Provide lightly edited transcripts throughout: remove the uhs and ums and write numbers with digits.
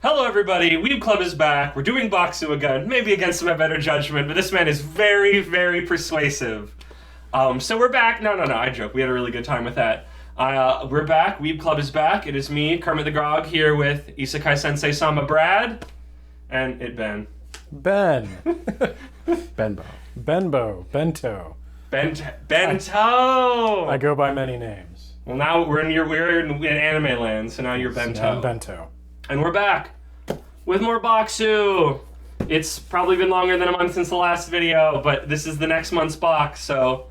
Hello everybody, Weeb Club is back. We're doing Bokksu again, maybe against my better judgment, but this man is very, very persuasive. So we're back. No, I joke. We had a really good time with that. We're back. Weeb Club is back. It is me, Kermit the Grog, here with Isekai Sensei Sama Brad, and Ben. Benbo. Bento. Bento! I go by many names. Well, now we're in anime land, so now you're Bento. I'm Bento. And we're back with more Bokksu. It's probably been longer than a month since the last video, but this is the next month's box, so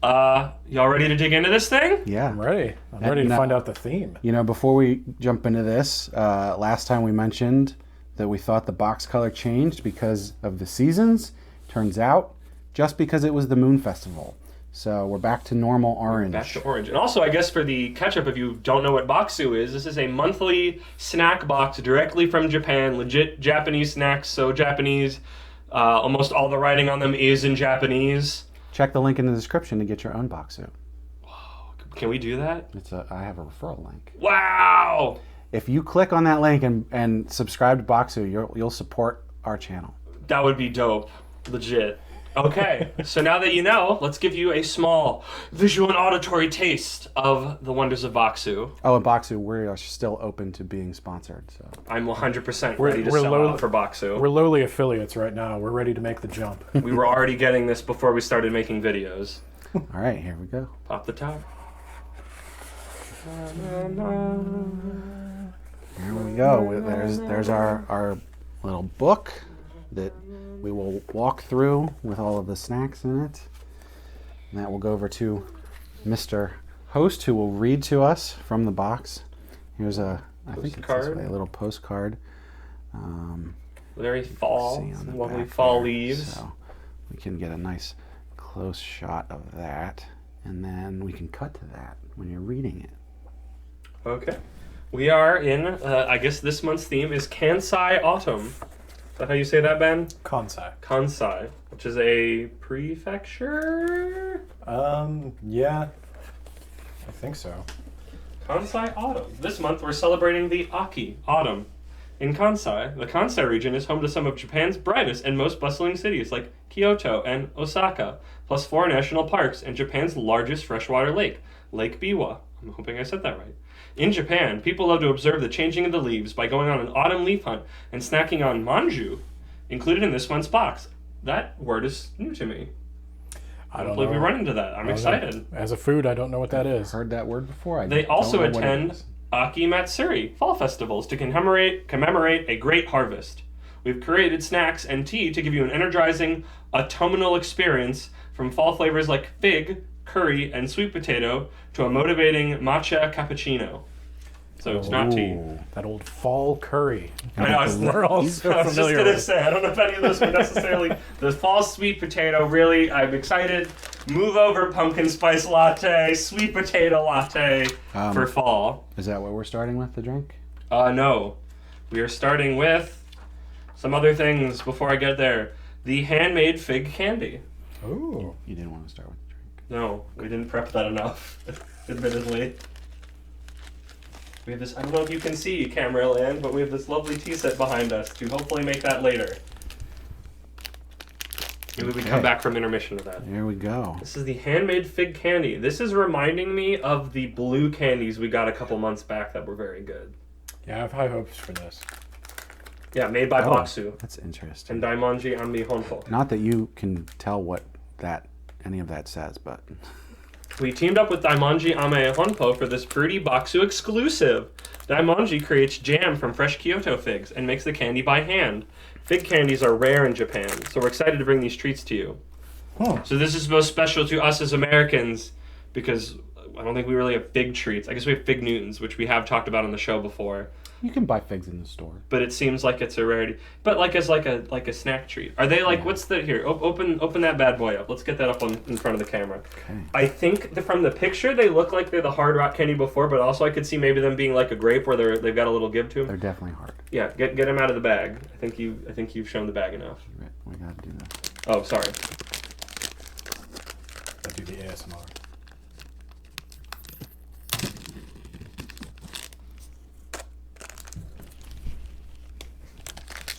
y'all ready to dig into this thing? Yeah. I'm ready. I'm ready to find out the theme. You know, before we jump into this, last time we mentioned that we thought the box color changed because of the seasons. Turns out, just because it was the Moon Festival. So we're back to normal orange. Back to orange. And also, I guess for the catch-up, if you don't know what Bokksu is, this is a monthly snack box directly from Japan. Legit Japanese snacks, so Japanese. Almost all the writing on them is in Japanese. Check the link in the description to get your own Bokksu. Whoa, can we do that? I have a referral link. Wow! If you click on that link and subscribe to Bokksu, you'll support our channel. That would be dope. Legit. Okay, so now that you know, let's give you a small visual and auditory taste of the wonders of Bokksu. Oh, and Bokksu, we are still open to being sponsored. So I'm 100% ready to sell out for Bokksu. We're lowly affiliates right now. We're ready to make the jump. We were already getting this before we started making videos. All right, here we go. Pop the top. Here we go. There's our little book that we will walk through with all of the snacks in it. And that will go over to Mr. Host, who will read to us from the box. Here's I think it's this way, a little postcard. Very fall, some lovely fall leaves. So we can get a nice close shot of that, and then we can cut to that when you're reading it. Okay. We are in, I guess this month's theme is Kansai Autumn. Is that how you say that, Ben? Kansai, which is a prefecture? Yeah. I think so. Kansai Autumn. This month we're celebrating the Aki, Autumn. In Kansai, the Kansai region is home to some of Japan's brightest and most bustling cities like Kyoto and Osaka, plus 4 national parks and Japan's largest freshwater lake, Lake Biwa. I'm hoping I said that right. In Japan, people love to observe the changing of the leaves by going on an autumn leaf hunt and snacking on manju, included in this month's box. That word is new to me. I don't believe we run into that. I'm excited. As a food, I don't know what that is. Heard that word before. They also attend Aki Matsuri, fall festivals, to commemorate a great harvest. We've created snacks and tea to give you an energizing autumnal experience, from fall flavors like fig, curry, and sweet potato to a motivating matcha cappuccino. So it's not tea. That old fall curry. I know, We're all so I was just familiar going to with. say, I don't know if any of those were necessarily the fall sweet potato. Really, I'm excited. Move over pumpkin spice latte, sweet potato latte for fall. Is that what we're starting with, the drink? No. We are starting with some other things before I get there. The Handmade Fig Candy. Ooh. You didn't want to start with the drink. No, we didn't prep that enough, admittedly. We have this, I don't know if you can see, camera land, but we have this lovely tea set behind us to hopefully make that later. Maybe we come back from intermission with that. Here we go. This is the Handmade Fig Candy. This is reminding me of the blue candies we got a couple months back that were very good. Yeah, I have high hopes for this. Yeah, made by Bokksu. That's interesting. And Daimonji Anmi Honpo. Not that you can tell what any of that says, but... We teamed up with Daimonji Ame Honpo for this fruity Bokksu exclusive. Daimonji creates jam from fresh Kyoto figs and makes the candy by hand. Fig candies are rare in Japan, so we're excited to bring these treats to you. So this is most special to us as Americans because I don't think we really have fig treats. I guess we have fig Newtons, which we have talked about on the show before. You can buy figs in the store. But it seems like it's a rarity. But like as like a snack treat. Are they like, what's the, here, open that bad boy up. Let's get that up in front of the camera. Okay. I think from the picture they look like they're the hard rock candy before, but also I could see maybe them being like a grape where they've got a little give to them. They're definitely hard. Yeah, get them out of the bag. I think you've shown the bag enough. Right, we gotta do that. Oh, sorry. I do the ASMR.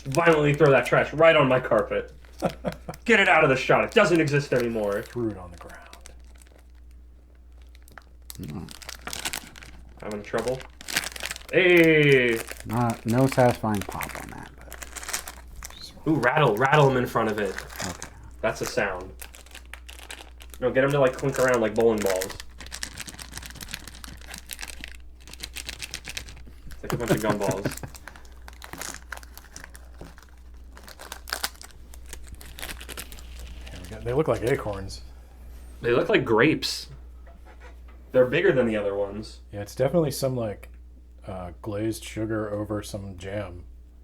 violently throw that trash right on my carpet. Get it out of the shot. It doesn't exist anymore. Threw it on the ground. Having trouble? Hey! No satisfying pop on that. But... Ooh, rattle them in front of it. Okay. That's a sound. No, get them to like clink around like bowling balls. It's like a bunch of gumballs. Here we go. They look like acorns. They look like grapes. They're bigger than the other ones. Yeah, it's definitely some like glazed sugar over some jam.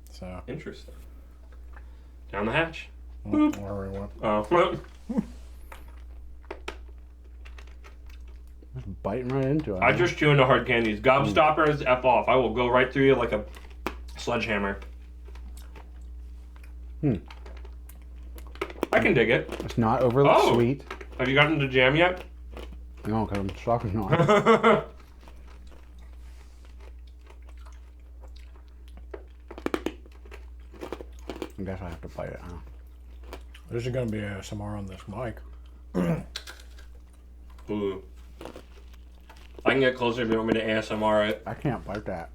So Interesting. Down the hatch. whatever we want. Oh. Biting right into it. I just chew into hard candies. Gobstoppers, F off. I will go right through you like a sledgehammer. I can dig it. It's not overly Oh. sweet. Have you gotten to jam yet? No, because I'm sucking on it. I guess I have to bite it, huh? There's going to be ASMR on this mic. Ooh. I can get closer if you want me to ASMR it. I can't bite that.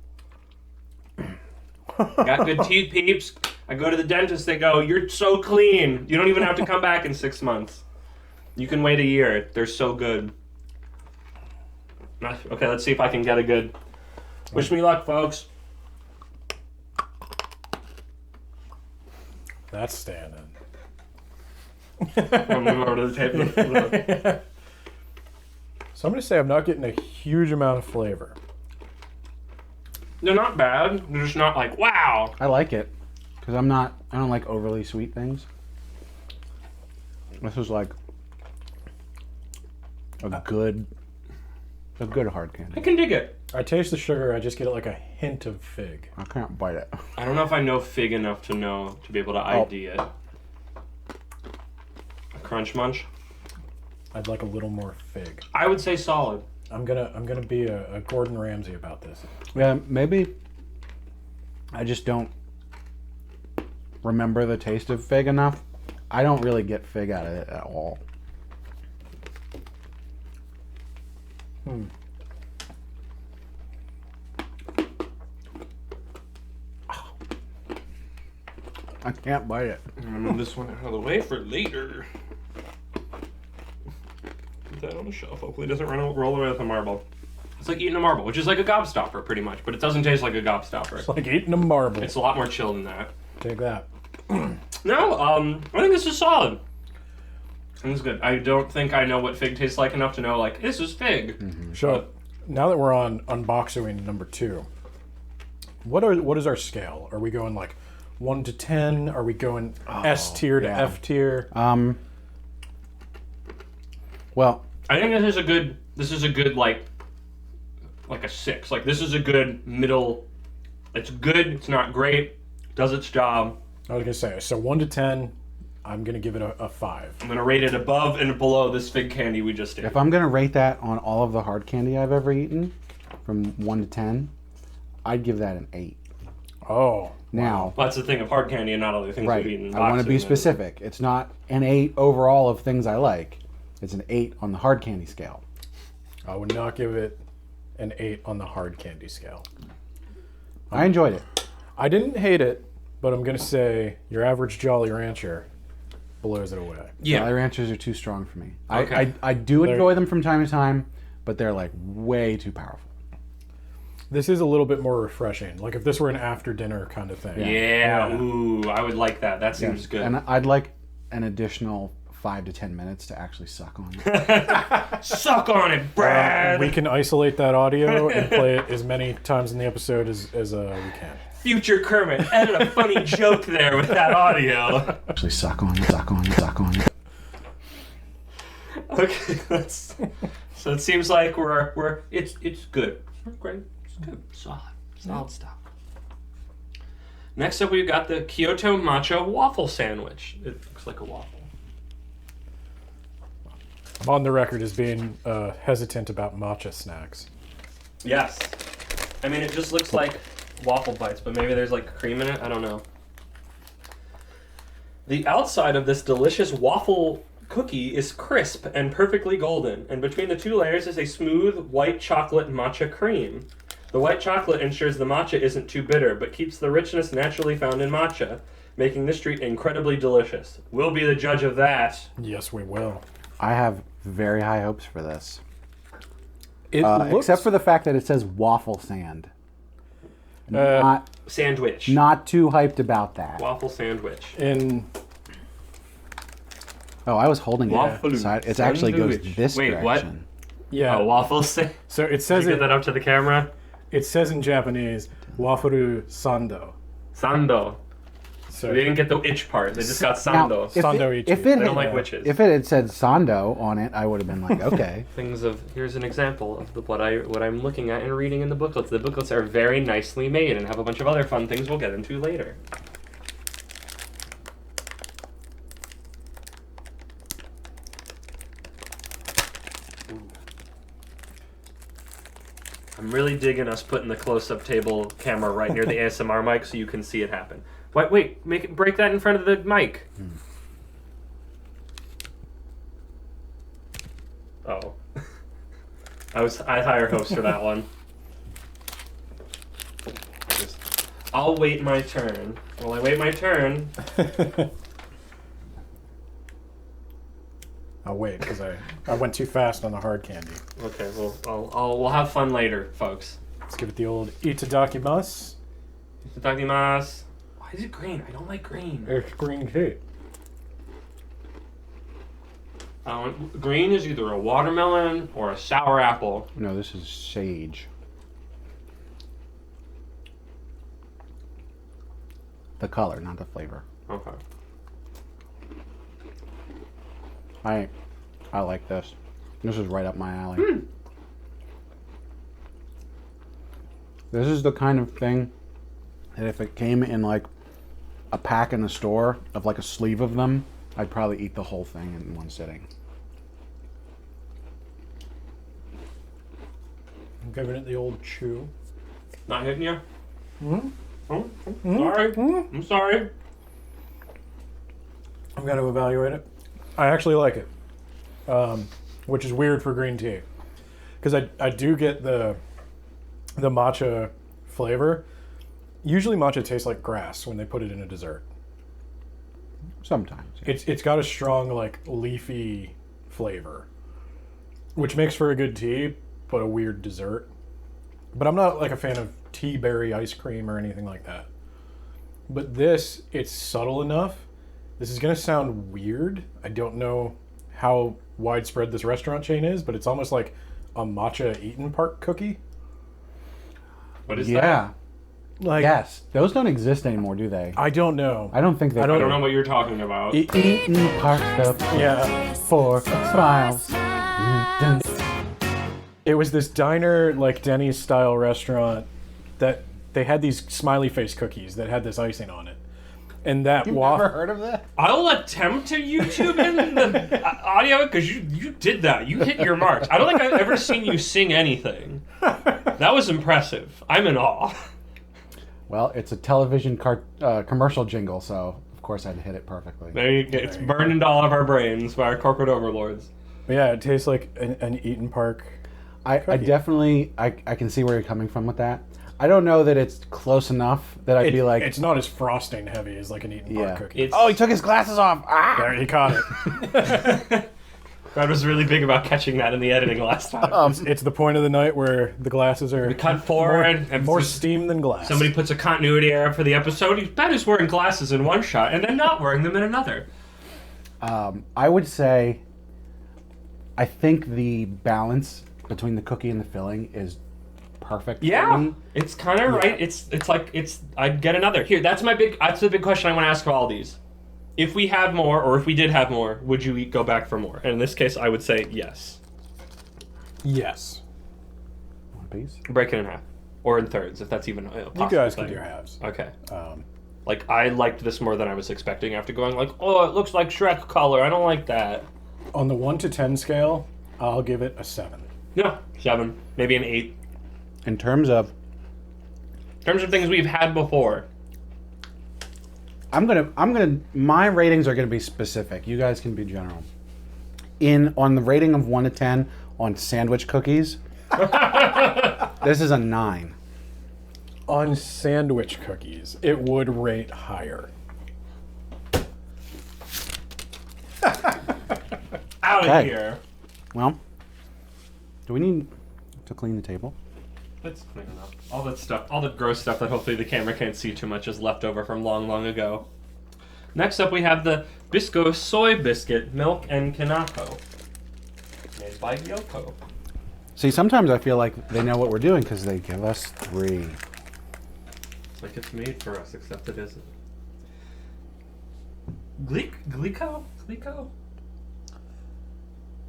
Got good teeth, peeps. I go to the dentist, they go, "You're so clean. You don't even have to come back in 6 months. You can wait a year. They're so good." Okay, let's see if I can get a good... Wish me luck, folks. That's standing. I'll move over to the table. So I'm going to say I'm not getting a huge amount of flavor. They're not bad. They're just not like, wow. I like it. Because I don't like overly sweet things. This is like a good hard I candy. can dig it. I taste the sugar, I just get like a hint of fig. I can't bite it. I don't know if I know fig enough to know to be able to ID it. A crunch munch. I'd like a little more fig. I would say solid. I'm gonna be a Gordon Ramsay about this. Yeah, maybe I just don't remember the taste of fig enough. I don't really get fig out of it at all. I can't bite it. I'm gonna move this one out of the way for later. Put that on the shelf. Hopefully it doesn't roll away with a marble. It's like eating a marble, which is like a gobstopper pretty much, but it doesn't taste like a gobstopper. It's like eating a marble. It's a lot more chill than that. Take that. No, I think this is solid. This is good. I don't think I know what fig tastes like enough to know, like, this is fig. So now that we're on unboxing number 2, what is our scale? Are we going like 1 to 10? Are we going S tier to yeah. F tier? Well, I think this is a good like a 6. Like, this is a good middle. It's good. It's not great. Does its job. I was gonna say, so 1 to 10, I'm gonna give it a 5. I'm gonna rate it above and below this fig candy we just did. if I'm gonna rate that on all of the hard candy I've ever eaten, from 1 to 10, I'd give that an 8. Oh, Now, Well, that's the thing of hard candy and not other things right, we've eaten. I want to be specific. It's not an 8 overall of things I like. It's an 8 on the hard candy scale. I would not give it an 8 on the hard candy scale. I enjoyed it. I didn't hate it, but I'm gonna say your average Jolly Rancher blows it away. Jolly Ranchers are too strong for me. Okay. I do enjoy them from time to time, but they're like way too powerful. This is a little bit more refreshing. Like if this were an after dinner kind of thing. Yeah. Ooh, I would like that. That seems good. And I'd like an additional 5 to 10 minutes to actually suck on it. Suck on it, Brad. We can isolate that audio and play it as many times in the episode as we can. Future Kermit added a funny joke there with that audio. Actually suck on it, suck on it, suck on it. Okay, so it seems like it's good. It's great. It's good. Solid stuff. Next up, we've got the Kyoto Matcha Waffle Sandwich. It looks like a waffle. I'm on the record as being hesitant about matcha snacks. Yes. I mean, it just looks like waffle bites, but maybe there's like cream in it. I don't know. The outside of this delicious waffle cookie is crisp and perfectly golden, and between the two layers is a smooth white chocolate matcha cream. The white chocolate ensures the matcha isn't too bitter, but keeps the richness naturally found in matcha, making this treat incredibly delicious. We'll be the judge of that. Yes, we will. I have very high hopes for this. It looks... Except for the fact that it says waffle sand. Not Sandwich. not too hyped about that. Waffle sandwich. in... Oh, I was holding Waffle it. So it actually goes sandwich. this Wait, what? direction. Yeah. Oh, waffle sandwich. So it Did says you get that up to the camera? It says in Japanese, Waffle Sando. Sando. So They didn't get the itch part. They just got Now, sando. if Sando it, ichi. if They it, don't like yeah. witches. if it had said Sando on it, I would have been like, okay. Things of here's an example of what I'm looking at and reading in the booklets. The booklets are very nicely made and have a bunch of other fun things we'll get into later. Ooh. I'm really digging us putting the close-up table camera right near the ASMR mic so you can see it happen. Wait, break that in front of the mic. Oh. I had higher hopes for that one. I'll wait my turn. While I wait my turn, I'll wait, because I went too fast on the hard candy. okay, well, we'll have fun later, folks. Let's give it the old itadakimasu. Itadakimasu. Why is it green? I don't like green. It's green tea. Green is either a watermelon or a sour apple. No, this is sage. The color, not the flavor. Okay. I like this. This is right up my alley. This is the kind of thing that if it came in like a pack in the store of like a sleeve of them, I'd probably eat the whole thing in one sitting. I'm giving it the old chew. Not hitting you? Mm-hmm. Oh, sorry. I'm sorry. I'm going to evaluate it. I actually like it, which is weird for green tea, because I do get the matcha flavor. Usually matcha tastes like grass when they put it in a dessert. Sometimes. Yeah. It's got a strong like leafy flavor, which makes for a good tea, but a weird dessert. But I'm not like a fan of tea berry ice cream or anything like that. But this, it's subtle enough. This is gonna sound weird. I don't know how widespread this restaurant chain is, but it's almost like a matcha Eaton Park cookie. What is Yeah. that? Like, Yes. Those don't exist anymore, do they? I don't know. I don't think they I I don't don't know what you're talking about. Eaton Park Stuff Yeah. for smiles. It was this diner, like Denny's style restaurant, that they had these smiley face cookies that had this icing on it. And that Never waffle. heard of that? I'll attempt to YouTube in the audio because you did that. You hit your marks. I don't think I've ever seen you sing anything. That was impressive. I'm in awe. Well, it's a television commercial jingle, so of course I'd hit it perfectly. There you go. It's burned into all of our brains by our corporate overlords. But yeah, it tastes like an Eaton Park. I definitely, I can see where you're coming from with that. I don't know that it's close enough that I'd be like... It's not as frosting heavy as like an Eaton Park cookie. It's, Oh, he took his glasses off! Ah! There, he caught it. Brad was really big about catching that in the editing last time. It's the point of the night where the glasses are Cut forward and more steam than glass. somebody puts a continuity error for the episode. Brad is wearing glasses in one shot and then not wearing them in another. I would say, I think the balance between the cookie and the filling is perfect. for Yeah, me. it's kind of right. It's like I'd get another. Here, that's the big question I want to ask for all these. If we have more, or if we did have more, would you go back for more? And in this case, I would say yes. Yes. One piece. Break it in half, or in thirds, if that's even a possible You guys thing. can do halves. Okay. Um, Like, I liked this more than I was expecting after going like, oh, it looks like Shrek color. I don't like that. on the 1 to 10 scale, I'll give it a 7. No, 7, maybe an 8. In terms of, In terms of things we've had before, My ratings are gonna be specific. You guys can be general. On the rating of 1 to 10 on sandwich cookies, this is a 9. On sandwich cookies, it would rate higher. Out of Okay. here. Well, do we need to clean the table? It's clean enough. All that stuff, all the gross stuff that hopefully the camera can't see too much is left over from long, long ago. Next up, we have the Bisco soy biscuit, milk and Kinako, made by Yoko. See, sometimes I feel like they know what we're doing because they give us 3. It's like it's made for us, except it isn't. Glico?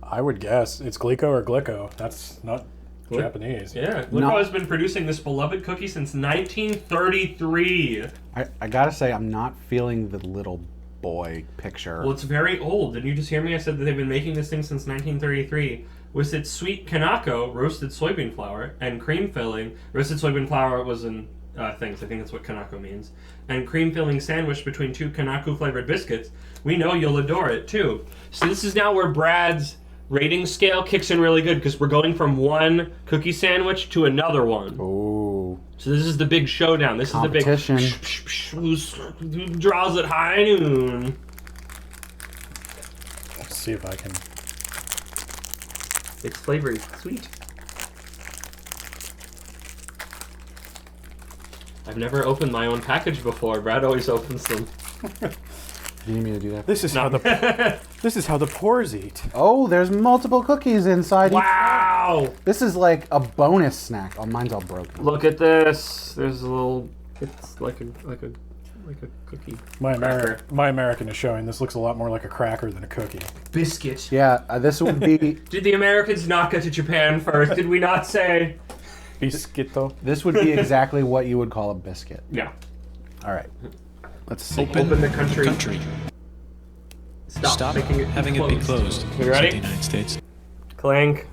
I would guess it's Glico or Glico. That's not Japanese. Yeah, Glico No. has been producing this beloved cookie since 1933. I gotta say, I'm not feeling the little boy picture. Well, it's very old. Did you just hear me? I said that they've been making this thing since 1933 with its sweet Kinako, roasted soybean flour, and cream filling. Roasted soybean flour was in things. I think that's what Kinako means. And cream filling sandwiched between 2 Kinako flavored biscuits. We know you'll adore it too. So this is now where Brad's rating scale kicks in really good because we're going from one cookie sandwich to another one. Oh, So this is the big showdown. This competition. is the big who draws at high noon. Let's see if I can. It's flavory, sweet. I've never opened my own package before. Brad always opens them. Do you need me to do that? This is how the this is how the pores eat. Oh, there's multiple cookies inside. Wow! This is like a bonus snack. Oh, mine's all broken. Look at this. There's a little. It's like a cookie. My Cracker. American is showing this looks a lot more like a cracker than a cookie. Biscuit. Yeah, this would be Did the Americans not get to Japan first? Did we not say? Biscuito. this would be exactly what you would call a biscuit. Yeah. All right, let's see. Open the country. Stop making it having it be closed. You ready? The United States. Clank.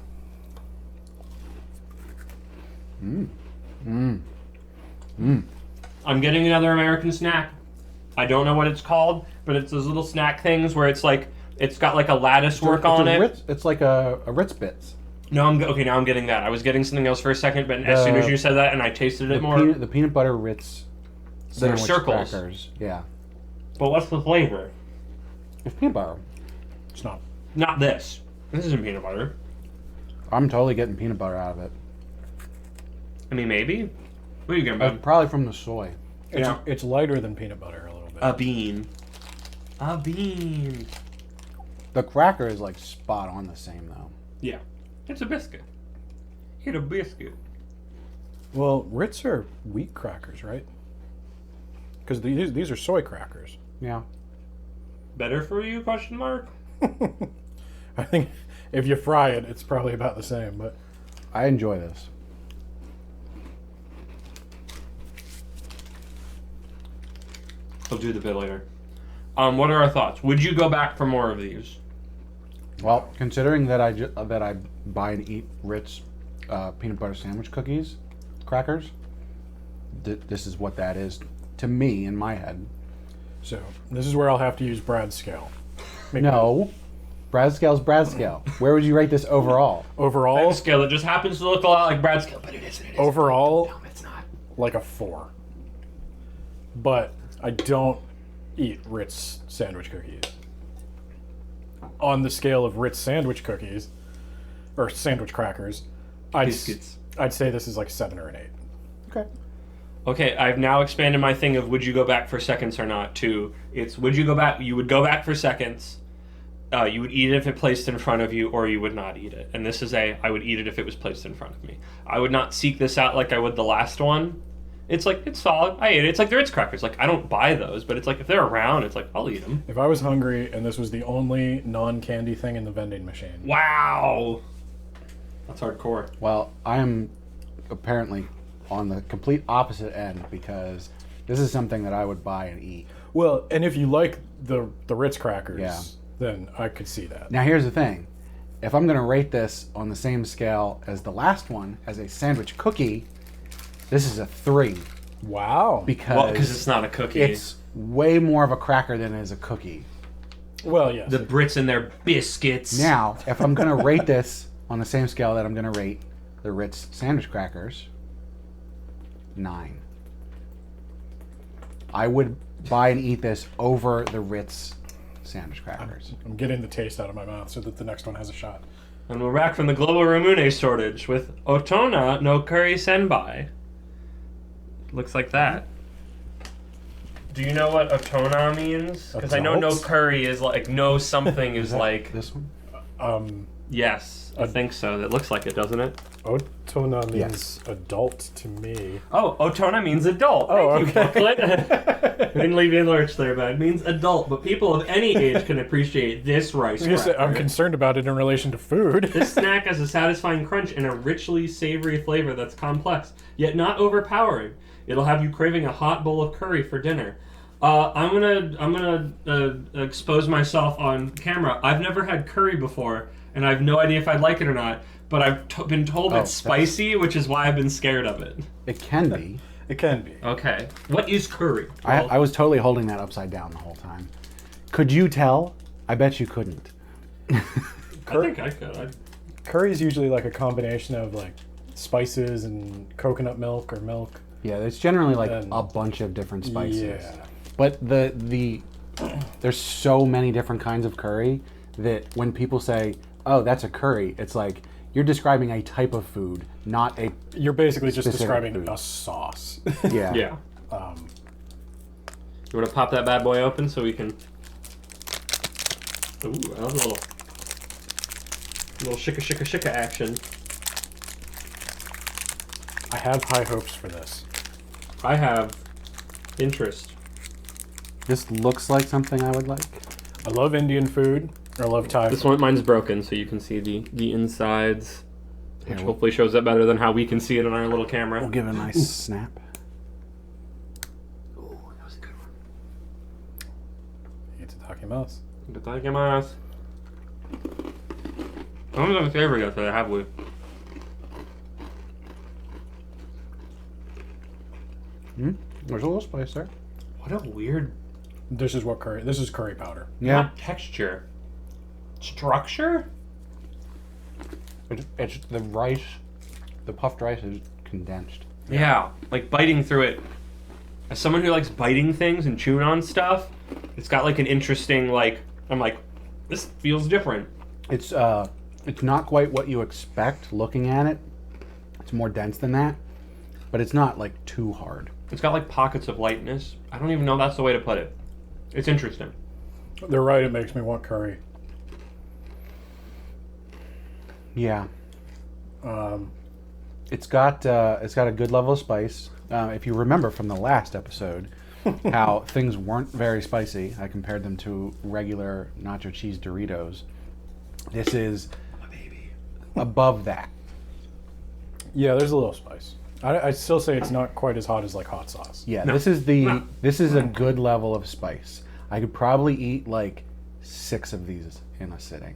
I'm getting another American snack. I don't know what it's called, but it's those little snack things where it's like it's got like a lattice work on it. It's like a Ritz Bits. No, okay. Now I'm getting that. I was getting something else for a second, but as soon as you said that and I tasted it more, The peanut butter Ritz. they're sandwich circles. Crackers. Yeah, But what's the flavor? it's peanut butter. It's not. Not this. This isn't peanut butter. I'm totally getting peanut butter out of it. I mean, maybe. What are you getting, bud? Probably from the soy. It's lighter than peanut butter a little bit. A bean. A bean. The cracker is like spot on the same though. Yeah. It's a biscuit. Eat a biscuit. Well, Ritz are wheat crackers, right? Because these are soy crackers. Yeah. Better for you? Question mark. I think if you fry it, it's probably about the same. But I enjoy this. We'll do the bit later. What are our thoughts? Would you go back for more of these? Well, considering that I buy and eat Ritz peanut butter sandwich crackers, this is what that is to me in my head. so this is where I'll have to use Brad's scale. No, Brad's scale's Brad's scale. Where would you rate this overall? Overall, Scale. It just happens to look a lot like Brad's scale, but it isn't. It isn't. overall, No, it's not. like a 4. But I don't eat Ritz sandwich cookies. On the scale of Ritz sandwich cookies, or sandwich crackers, Biscuits. I'd say this is like 7 or an 8. Okay. Okay, I've now expanded my thing of would you go back for seconds or not to it's would you go back? You would go back for seconds. You would eat it if it placed in front of you, or you would not eat it. And this is I would eat it if it was placed in front of me. I would not seek this out like I would the last one. It's like, it's solid. I ate it. It's like the Ritz crackers. Like, I don't buy those, but it's like, if they're around, it's like, I'll eat them. If I was hungry and this was the only non-candy thing in the vending machine, Wow. That's hardcore. Well, I am apparently on the complete opposite end because this is something that I would buy and eat. well, and if you like the Ritz crackers, Yeah. then I could see that. Now, here's the thing. If I'm going to rate this on the same scale as the last one, as a sandwich cookie, this is a 3. Wow. because it's not a cookie. it's way more of a cracker than it is a cookie. Well, yes. The Brits and their biscuits. Now, if I'm going to rate this on the same scale that I'm going to rate the Ritz sandwich crackers, 9. I would buy and eat this over the Ritz sandwich crackers. I'm getting the taste out of my mouth so that the next one has a shot. And we're back from the global ramune shortage with Otona no curry senbai. Looks like that. Do you know what Otona means? Because I know no Adults? curry is like, no something is like... This one? Yes, I think so. It looks like it, doesn't it? Otona means Yes. adult to me. Oh, Otona means adult. Oh, Thank you, okay. booklet. I didn't leave you in the lurch there, but it means adult. But people of any age can appreciate this rice cracker. I'm concerned about it in relation to food. This snack has a satisfying crunch and a richly savory flavor that's complex, yet not overpowering. It'll have you craving a hot bowl of curry for dinner. I'm gonna expose myself on camera. I've never had curry before, and I have no idea if I'd like it or not. But I've been told it's spicy, which is why I've been scared of it. It can be. It can be. Okay, what is curry? I was totally holding that upside down the whole time. Could you tell? I bet you couldn't. I think I could. Curry is usually like a combination of like spices and coconut milk or milk. Yeah, it's generally like And- a bunch of different spices. Yeah. But there's so many different kinds of curry that when people say, "Oh, that's a curry," it's like you're describing a type of food, not a You're basically just Specific describing food. a sauce. yeah. Yeah. You want to pop that bad boy open so we can... Ooh, that was a little shika action. I have high hopes for this. I have interest. This looks like something I would like. I love Indian food. I love Thai This food. one, mine's broken, so you can see the insides, which we'll- hopefully shows up better than how we can see it on our little camera. We'll give it a nice snap. Ooh, that was a good one. Itadakimasu. Itadakimasu. I haven't done flavor yet today, have we? There's a little spice there. What a weird... This is what curry. This is curry powder. Yeah. Not texture. Structure? It's the rice, the puffed rice is condensed. Yeah, like biting through it. As someone who likes biting things and chewing on stuff, it's got like an interesting, like, I'm like, this feels different. It's not quite what you expect looking at it. It's more dense than that, but it's not like too hard. It's got like pockets of lightness. I don't even know if that's the way to put it. It's interesting. They're right. It makes me want curry. Yeah. It's got a good level of spice. If you remember from the last episode, how things weren't very spicy, I compared them to regular nacho cheese Doritos. This is above that. Yeah, there's a little spice. I still say it's not quite as hot as like hot sauce. Yeah, No. this is a good level of spice. I could probably eat like 6 of these in a sitting,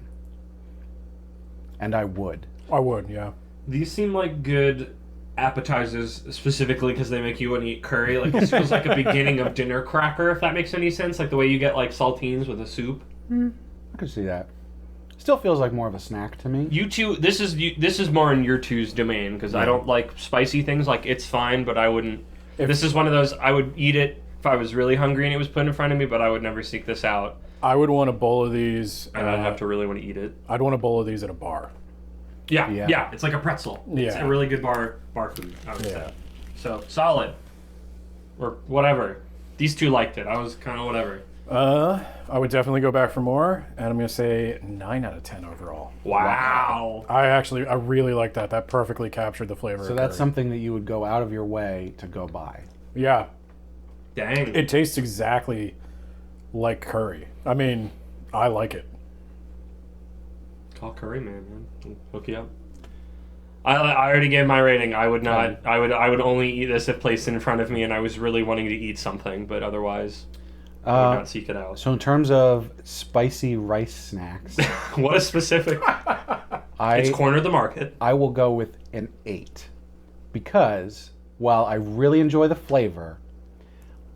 and I would. I would, yeah. These seem like good appetizers specifically because they make you want to eat curry. Like this feels like a beginning of dinner cracker, if that makes any sense. Like the way you get like saltines with a soup. I could see that. Still feels like more of a snack to me. You two, this is more in your two's domain because I don't like spicy things. Like it's fine, but I wouldn't. This is one of those I would eat it if I was really hungry and it was put in front of me, but I would never seek this out, I would want a bowl of these. and I'd have to really want to eat it. I'd want a bowl of these at a bar. Yeah, Yeah. yeah, it's like a pretzel. It's Yeah. a really good bar food, I would Yeah. say. So solid, or whatever. These two liked it. I was kind of whatever. I would definitely go back for more, and I'm gonna say 9 out of 10 overall. Wow. I really like that. That perfectly captured the flavor. So of that's curry. something that you would go out of your way to go buy. Yeah, Dang. it tastes exactly like curry. I mean, I like it. Call curry man. I'll hook you up. I already gave my rating. I would not. I would only eat this if placed in front of me, and I was really wanting to eat something. But otherwise, I would not seek it out. So in terms of spicy rice snacks, What a specific. It's cornered the market. I will go with an 8 because while I really enjoy the flavor,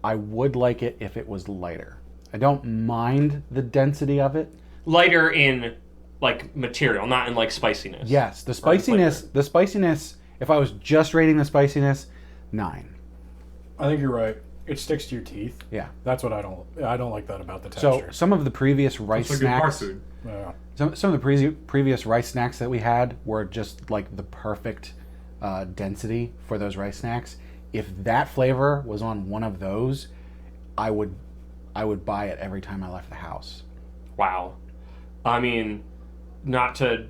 I would like it if it was lighter. I don't mind the density of it. Lighter in like material, not in like spiciness. Yes, the spiciness, if I was just rating the spiciness, 9. I think you're right. It sticks to your teeth. Yeah. That's what I don't like that about the texture. So some of the previous rice That's like snacks, good bar food. some of the previous rice snacks that we had were just like the perfect density for those rice snacks. If that flavor was on one of those, I would buy it every time I left the house. Wow. I mean, not to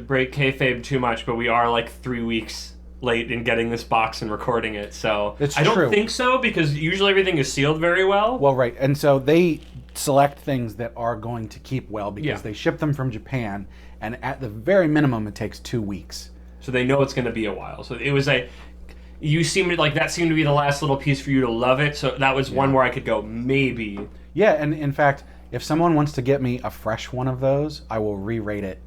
break kayfabe too much, but we are like 3 weeks late in getting this box and recording it, so It's I don't true. think so, because usually everything is sealed very well. Well, right, and so they select things that are going to keep well because Yeah. they ship them from Japan, and at the very minimum, it takes 2 weeks. So they know it's going to be a while. So it was that seemed to be the last little piece for you to love it. So that was one where I could go, maybe. Yeah, and in fact, if someone wants to get me a fresh one of those, I will re-rate it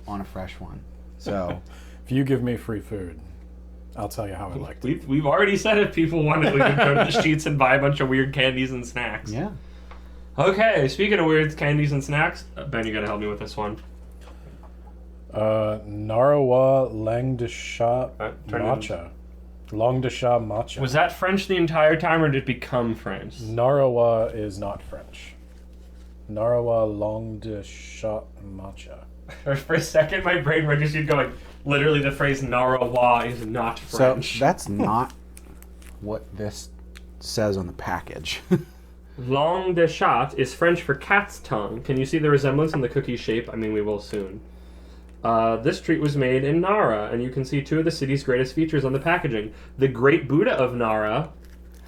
on a fresh one. So If you give me free food, I'll tell you how I liked it. We've already said if people want it, we can go to the streets and buy a bunch of weird candies and snacks. yeah. Okay, speaking of weird candies and snacks, Ben, you got to help me with this one. Narawa Langue turn it Matcha. Langue Matcha. Was that French the entire time, or did it become French? Narawa is not French. Narawa Langue Matcha. For a second, my brain registered going, literally the phrase Narawa is not French. So that's not what this says on the package. Langue de chat is French for cat's tongue. Can you see the resemblance in the cookie shape? I mean, we will soon. This treat was made in Nara, and you can see 2 of the city's greatest features on the packaging. The Great Buddha of Nara,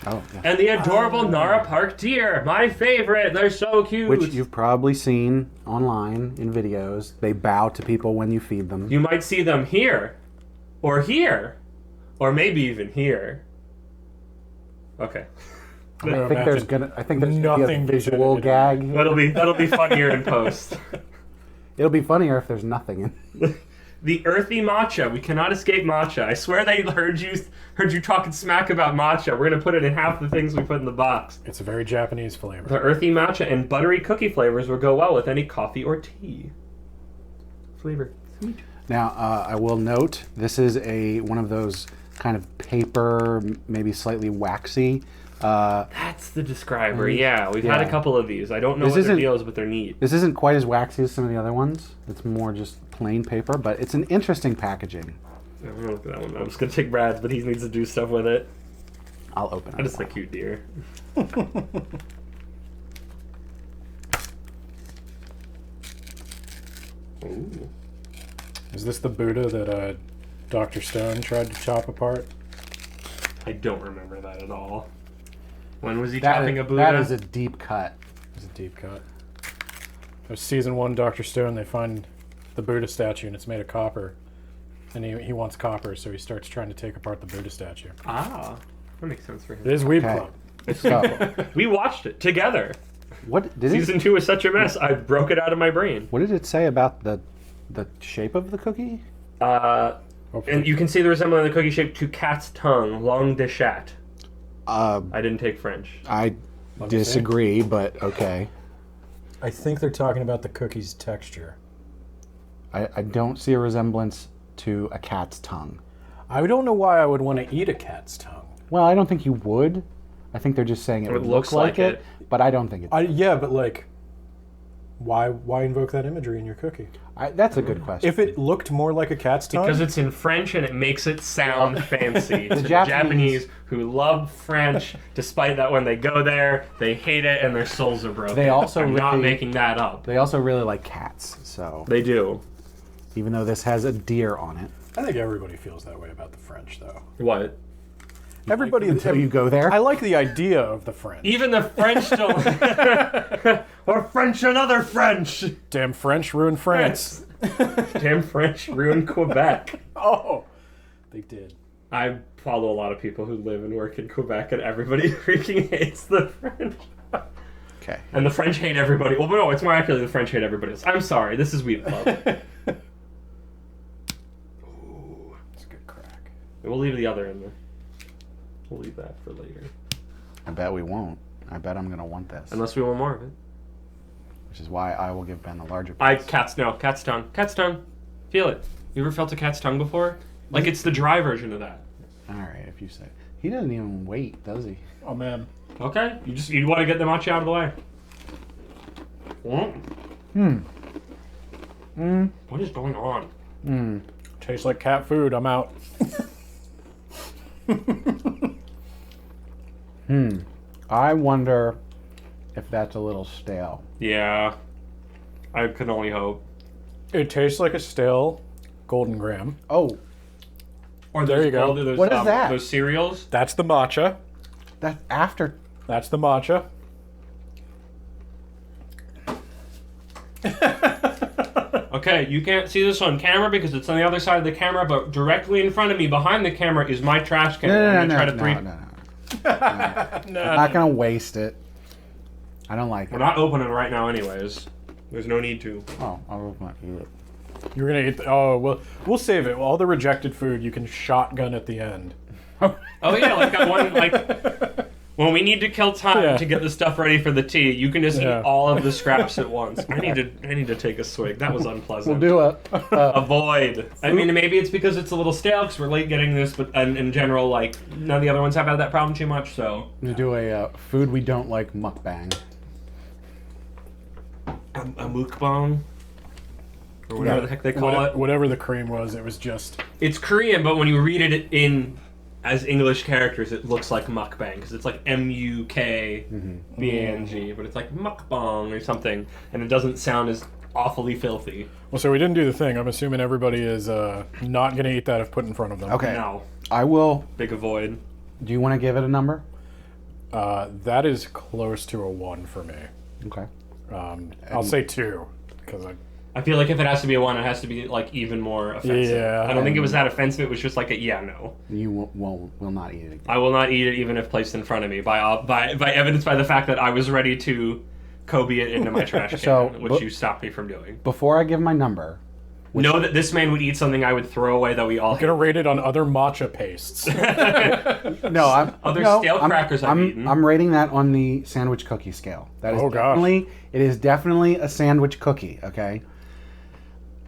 Oh, yeah. and the adorable Nara Park deer. My favorite. They're so cute. Which you've probably seen online in videos. They bow to people when you feed them. You might see them here, or maybe even here. Okay. I think there's gonna be a Nothing visual definitive. gag. That'll be funnier in post. It'll be funnier if there's nothing in. The earthy matcha. We cannot escape matcha. I swear they heard you talking smack about matcha. We're gonna put it in half the things we put in the box. It's a very Japanese flavor. The earthy matcha and buttery cookie flavors will go well with any coffee or tea. Flavor. Sweet. Now, I will note this is one of those kind of paper, maybe slightly waxy. That's the describer. Yeah, we've had a Yeah. couple of these. I don't know This what their isn't- deal is, but they're neat. This isn't quite as waxy as some of the other ones. It's more just plain paper, but it's an interesting packaging. I'm gonna look at that one. I'm just gonna take Brad's, but he needs to do stuff with it. I'll open I it. just like cute deer. Ooh. Is this the Buddha that Dr. Stone tried to chop apart? I don't remember that at all. When was he That chopping is- a Buddha? That is a deep cut. It's a deep cut. There's season 1 Dr. Stone. They find the Buddha statue and it's made of copper. And he wants copper, so he starts trying to take apart the Buddha statue. Ah, that makes sense for him. It is Weeb Okay. Club. So, We watched it together. what did Season 2 was such a mess, I broke it out of my brain. What did it say about the shape of the cookie? And you can see the resemblance in the cookie shape to cat's tongue, langue de chat. I I didn't take French. disagree, but okay. I think they're talking about the cookie's texture. I don't see a resemblance to a cat's tongue. I don't know why I would want to eat a cat's tongue. Well, I don't think you would. I think they're just saying it would looks look like like it, but I don't think it. Yeah, but like, why invoke that imagery in your cookie? That's a good question. If it looked more like a cat's tongue, Because it's in French and it makes it sound fancy. To the Japanese- Japanese who love French, despite that when they go there, they hate it and their souls are broken. They also I'm not really- making that up. They also really like cats, so They do. even though this has a deer on it. I think everybody feels that way about the French, though. What? Everybody Until you go there. I like the idea of the French. Even the French don't. Or French and other French. Damn French ruined France. Damn French ruined Quebec. Oh, they did. I follow a lot of people who live and work in Quebec, and everybody freaking hates the French. Okay. And the French hate everybody. Well, no, it's more accurately the French hate everybody else. I'm sorry, this is Weeb Club. It's a good crack. We'll leave the other in there. We'll leave that for later. I bet we won't. I bet I'm gonna want this. Unless we want more of it. Which is why I will give Ben the larger piece. Cat's tongue. Cat's tongue. Feel it. You ever felt a cat's tongue before? Like it's the dry version of that. Alright, if you say. He doesn't even wait, does he? Oh man. Okay. You want to get the matcha out of the way. What is going on? Tastes like cat food. I'm out. I wonder if that's a little stale. Yeah. I can only hope. It tastes like a stale golden graham. Oh, Or There you go. Those, What is that? Those cereals. That's the matcha. that's after. That's the matcha. Okay, you can't see this on camera because it's on the other side of the camera, but directly in front of me, behind the camera, is my trash can. I'm gonna try to I'm not gonna waste it. I don't like We're it. not opening right now, anyways. There's no need to. Oh, I'll not eat it. You're gonna eat. We'll save it. All the rejected food you can shotgun at the end. Oh yeah, like that one. Like when we need to kill time to get the stuff ready for the tea, you can just eat all of the scraps at once. I need to take a swig. That was unpleasant. We'll do Avoid. I mean, maybe it's because it's a little stale because we're late getting this, but in general, like none of the other ones have had that problem too much. So We'll do a food we don't like mukbang. a mukbang. Or whatever the heck they call it. Whatever the cream was, it was just. It's Korean, but when you read it in as English characters, it looks like mukbang because it's like MUKBANG, but it's like mukbang or something, and it doesn't sound as awfully filthy. Well, so we didn't do the thing. I'm assuming everybody is not gonna eat that if put in front of them. Okay. No, I will. big avoid. Do you want to give it a number? That is close to a 1 for me. Okay. I'll say 2 because I feel like if it has to be a 1, it has to be like even more offensive. Yeah. I don't think it was that offensive. It was just like a no. You will not eat it again. I will not eat it even if placed in front of me by evidence by the fact that I was ready to Kobe it into my trash can, which you stopped me from doing. Before I give my number, Know that this man would eat something I would throw away that we all I'm gonna rate it on other matcha pastes. Other stale crackers I've eaten. I'm rating that on the sandwich cookie scale. That is it is definitely a sandwich cookie. Okay.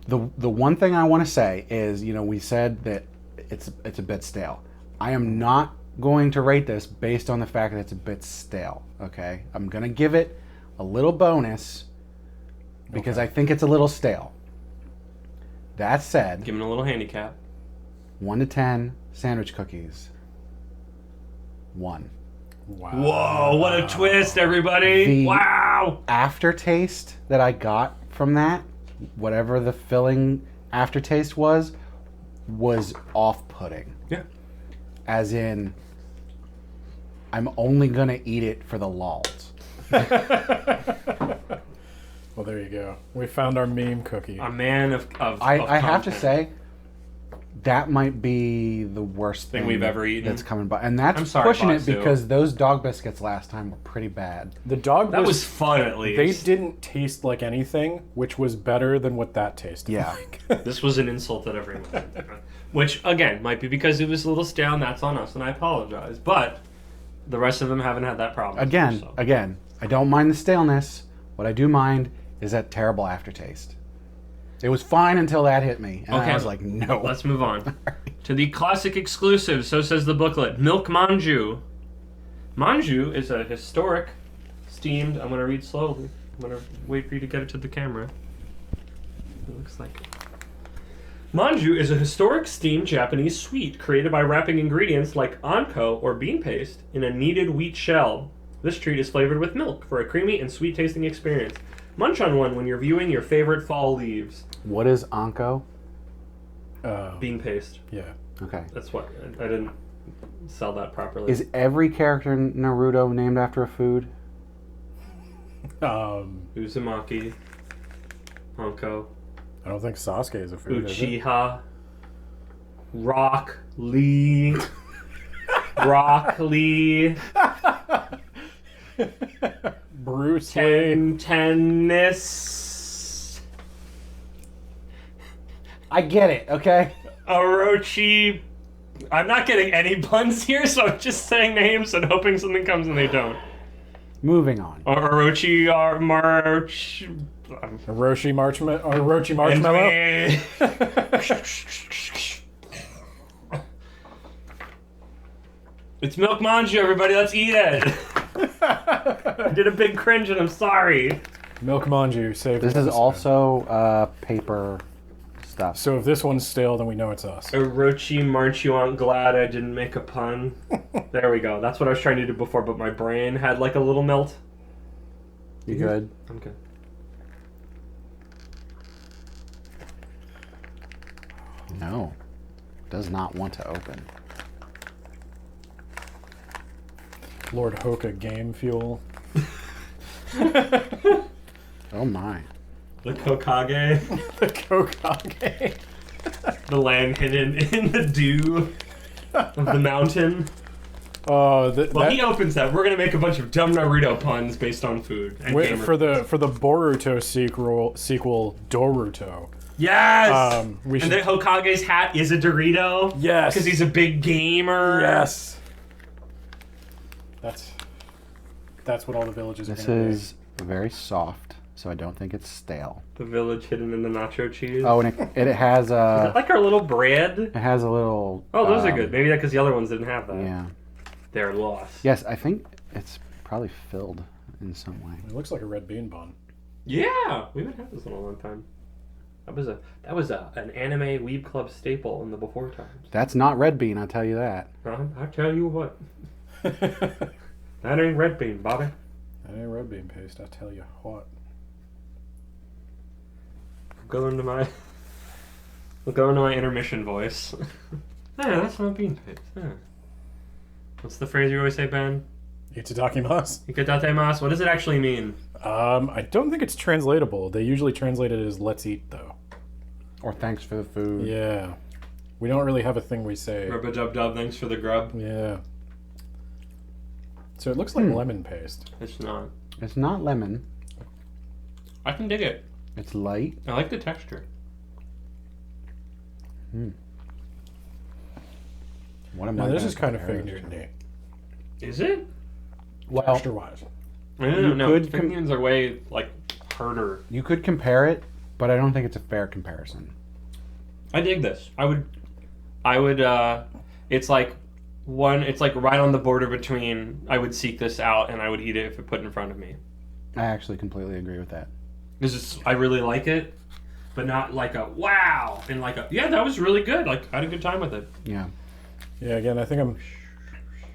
The one thing I want to say is, we said that it's a bit stale. I am not going to rate this based on the fact that it's a bit stale. Okay. I'm gonna give it a little bonus because I think it's a little stale. That said, Give him a little handicap. 1 to 10 sandwich cookies. 1. Wow. Whoa, what a twist, everybody. Wow. Aftertaste that I got from that, whatever the filling aftertaste was off-putting. Yeah. As in, I'm only going to eat it for the lols. Well, there you go. We found our meme cookie. A man of I have to content. say, that might be the worst thing we've ever eaten. that's coming by. And that's I'm sorry, pushing it Bokksu. because those dog biscuits last time were pretty bad. The dog That was fun, at least. They didn't taste like anything, which was better than what that tasted Yeah. like. This was an insult at everyone. Which, again, might be because it was a little stale, and that's on us, and I apologize. But the rest of them haven't had that problem. Again, I don't mind the staleness. What I do mind is that terrible aftertaste. It was fine until that hit me, and I was like, no. Let's move on to the classic exclusive. So says the booklet. Milk Manju. Manju is a historic, steamed. I'm gonna read slowly. I'm gonna wait for you to get it to the camera. It looks like it. Manju is a historic steamed Japanese sweet created by wrapping ingredients like anko or bean paste in a kneaded wheat shell. This treat is flavored with milk for a creamy and sweet tasting experience. Munch on one when you're viewing your favorite fall leaves. What is anko? Bean paste. Yeah. Okay. That's what I didn't sell that properly. Is every character in Naruto named after a food? Uzumaki, Honko, I don't think Sasuke is a food. Is it? Uchiha, Rock Lee, Rock Lee, Bruce Lee. Tennis, I get it, okay? Orochi, I'm not getting any puns here, so I'm just saying names and hoping something comes and they don't. Moving on. Orochi March. Orochi Marshmallow. It's Milk Manju, everybody. Let's eat it. I did a big cringe and I'm sorry. Milk Manju saved This the is episode. also paper stuff. So if this one's stale, then we know it's us. Orochi Marchu, I'm glad I didn't make a pun. There we go. That's what I was trying to do before, but my brain had like a little melt. You good? I'm good. No. Does not want to open. Lord Hoka Game Fuel. Oh my. The Kokage. The Kokage. The land hidden in the dew of the mountain. Oh, Well, he opens that. We're gonna make a bunch of dumb Naruto puns based on food. And wait, gamer for the puns. Boruto sequel Doruto. Yes. We should. And the Hokage's hat is a Dorito. Yes. Because he's a big gamer. Yes. That's what all the villages are This gonna is very soft, so I don't think it's stale. The village hidden in the nacho cheese. Oh, and it has Is that like our little bread? it has a little. Oh, those are good. Maybe because the other ones didn't have that. Yeah. They're lost. Yes, I think it's probably filled in some way. It looks like a red bean bun. Yeah, we haven't had this in a long time. That was an anime Weeb Club staple in the before times. That's not red bean, I'll tell you that. I tell you what, that ain't red bean, Bobby. That ain't red bean paste, I tell you what. We'll go into my intermission voice. That's not bean paste. What's the phrase you always say, Ben? Itadakimasu. Ikadatemasu. What does it actually mean? I don't think it's translatable. They usually translate it as "let's eat," though. Or thanks for the food. Yeah, we don't really have a thing we say. Rub-a-dub-dub, thanks for the grub. Yeah. So it looks like lemon paste. It's not. It's not lemon. I can dig it. It's light. I like the texture. What am Now I this gonna is kind of compare fig it to? Newton-y, Is it? Well, texture-wise. No, could fig Newtons are way, like, harder. you could compare it, but I don't think it's a fair comparison. I dig this. I would, it's like right on the border between I would seek this out and I would eat it if it put in front of me. I actually completely agree with that. I really like it, but not like a wow, and like a, yeah, that was really good. Like, I had a good time with it. Yeah. Yeah, again, I think I'm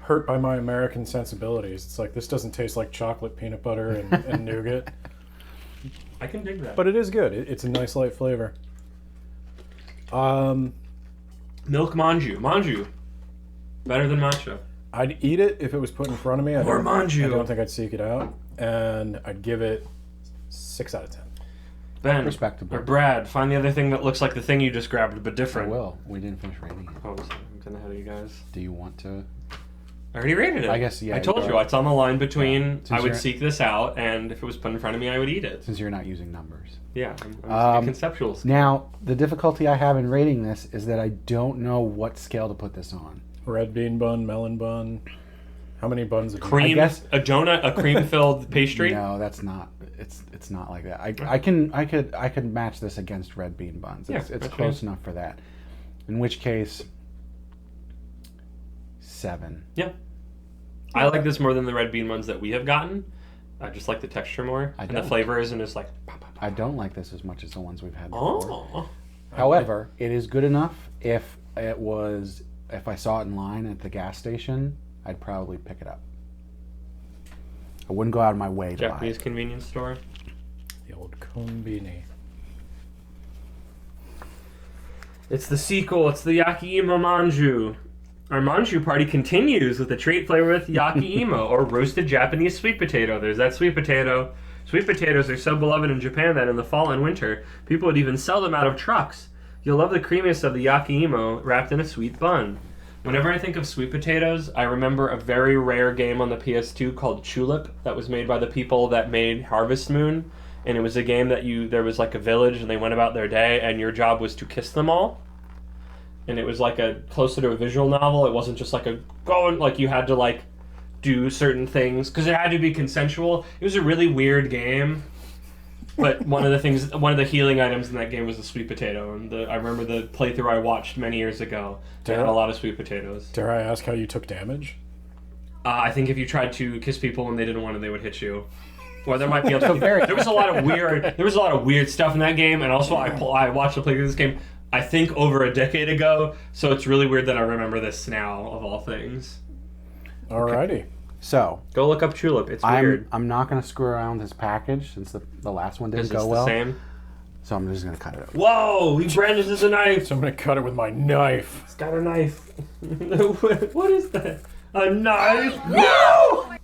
hurt by my American sensibilities. It's like, this doesn't taste like chocolate, peanut butter, and nougat. I can dig that. But it is good. It's a nice light flavor. Milk Manju. Better than matcha. I'd eat it if it was put in front of me. More Manju. I don't think I'd seek it out. And I'd give it 6 out of 10. Ben, Respectable. or Brad, find the other thing that looks like the thing you just grabbed, but I different. will. We didn't finish rating it. Oh, I'm getting ahead of you guys. Do you want to? I already rated it. I guess, yeah, I told you you, are. it's on the line between Since I would you're- seek this out, and if it was put in front of me, I would eat it. Since you're not using numbers. Yeah, I'm conceptual. Now, the difficulty I have in rating this is that I don't know what scale to put this on. Red bean bun, melon bun. How many buns? Have you- Cream, I guess- a donut, a cream-filled pastry. No, that's not. It's not like that. I could match this against red bean buns. It's okay. close enough for that. In which case, 7. Yeah. I like this more than the red bean ones that we have gotten. I just like the texture more. And the don't. flavor isn't as like... I don't like this as much as the ones we've had before. Oh. However, it is good enough if I saw it in line at the gas station, I'd probably pick it up. I wouldn't go out of my way to buy Japanese it. convenience store. The old konbini. It's the sequel. It's the Yaki-Imo Manju. Our Manju party continues with a trait flavor with Yaki-Imo, or roasted Japanese sweet potato. There's that sweet potato. Sweet potatoes are so beloved in Japan that in the fall and winter, people would even sell them out of trucks. You'll love the creaminess of the Yaki-Imo wrapped in a sweet bun. Whenever I think of sweet potatoes, I remember a very rare game on the PS2 called Tulip that was made by the people that made Harvest Moon. And it was a game that there was like a village and they went about their day and your job was to kiss them all. and it was like a closer to a visual novel. It wasn't just like a going like you had to like do certain things because it had to be consensual. It was a really weird game. But one of the healing items in that game was the sweet potato, and I remember the playthrough I watched many years ago. They had a lot of sweet potatoes. Dare I ask how you took damage? I think if you tried to kiss people and they didn't want it, they would hit you. Or there might be there was a lot of weird stuff in that game, and also I watched the playthrough of this game. I think over a decade ago, so it's really weird that I remember this now of all things. Alrighty. Okay. So Go look up Tulip. It's weird. I'm not going to screw around with this package since the last one didn't go It's well. the same. So I'm just going to cut it open. Whoa! He brandishes a knife. So I'm gonna cut it with my knife. He's got a knife. What is that? A knife? No!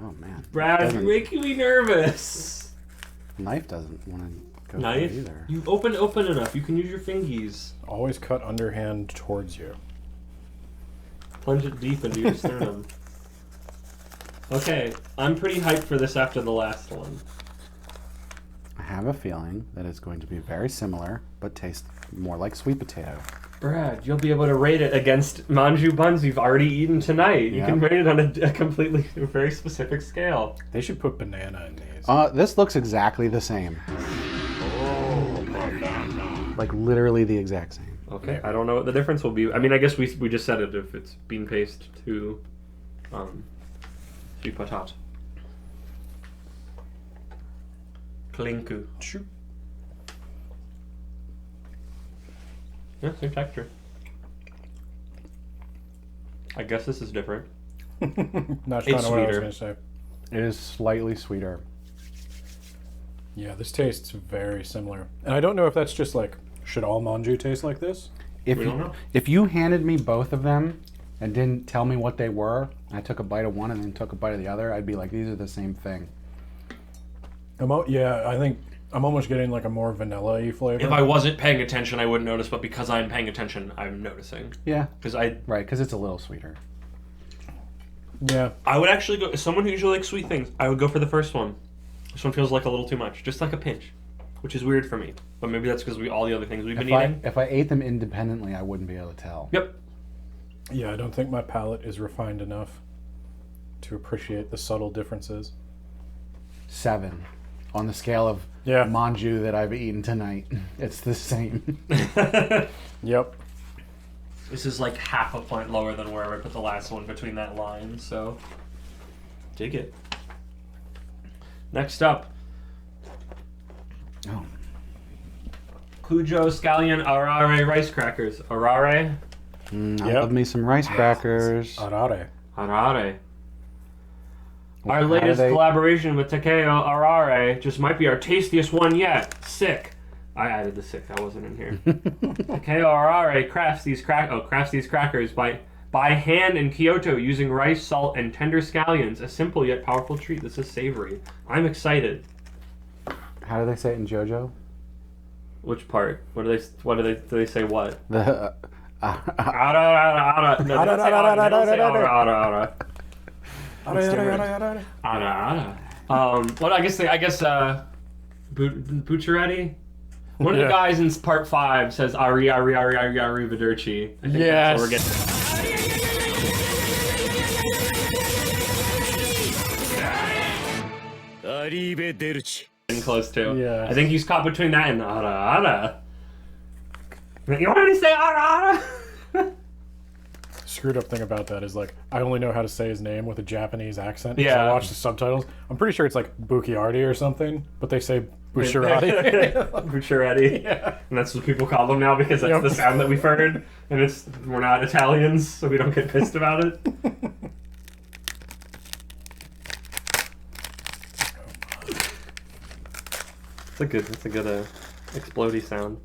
Oh man. Brad, you're making me nervous. Knife doesn't want to go Knife? through either. You open enough. You can use your fingies. Always cut underhand towards you. Plunge it deep into your sternum. Okay, I'm pretty hyped for this after the last one. I have a feeling that it's going to be very similar, but taste more like sweet potato. Brad, you'll be able to rate it against Manju buns you've already eaten tonight. You Yeah. can rate it on a completely, very specific scale. They should put banana in these. This looks exactly the same. Like literally the exact same. Okay, I don't know what the difference will be. I mean, I guess we just said it if it's bean paste to sweet potato. Klinku. Shoot. Yeah, same texture. I guess this is different. That's kind It's of what I was sweeter. gonna say. It is slightly sweeter. Yeah, this tastes very similar. And I don't know if that's just like, should all manju taste like this? If We don't know. if you handed me both of them and didn't tell me what they were, I took a bite of one and then took a bite of the other, I'd be like, these are the same thing. Yeah, I think I'm almost getting like a more vanilla-y flavor. If I wasn't paying attention, I wouldn't notice, but because I'm paying attention, I'm noticing. Yeah. Because Right, because it's a little sweeter. Yeah. I would actually go, as someone who usually likes sweet things, I would go for the first one. This one feels like a little too much, just like a pinch, which is weird for me. But maybe that's because all the other things we've been eating. If I ate them independently, I wouldn't be able to tell. Yep. Yeah, I don't think my palate is refined enough to appreciate the subtle differences. 7. On the scale of Yeah. manju that I've eaten tonight, it's the same. Yep. This is like half a point lower than where I put the last one between that line, so dig it. Next up, Oh. Kujo, Scallion, Arare rice crackers. Arare? I Yep. love me some rice crackers. Arare. Arare. Our How do latest they- collaboration with Takeyo Arare just might be our tastiest one yet. Sick. I added the sick. That wasn't in here. Takeyo Arare crafts these crackers by hand in Kyoto using rice, salt, and tender scallions. A simple yet powerful treat. This is savory. I'm excited. How do they say it in JoJo? Which part? Do they say what? The Ara, ara, ara. No, they don't say ara. They don't say ara, ara, ara. Ara, ara. Well, I guess Bucciaretti. One of the Yeah. guys in part 5 says Ari Vidurci. I think Yes. that's what we're getting. Getting close to. Yeah. I think he's caught between that and ara ara. You want me to say ara ara? Screwed up thing about that is like I only know how to say his name with a Japanese accent. 'Cause Yeah. I watch the subtitles. I'm pretty sure it's like Bucciardi or something, but they say Bucciarati. Bucciaretti. Yeah. And that's what people call them now because that's Yep. the sound that we've heard. And we're not Italians, so we don't get pissed about it. It's a good explodey sound.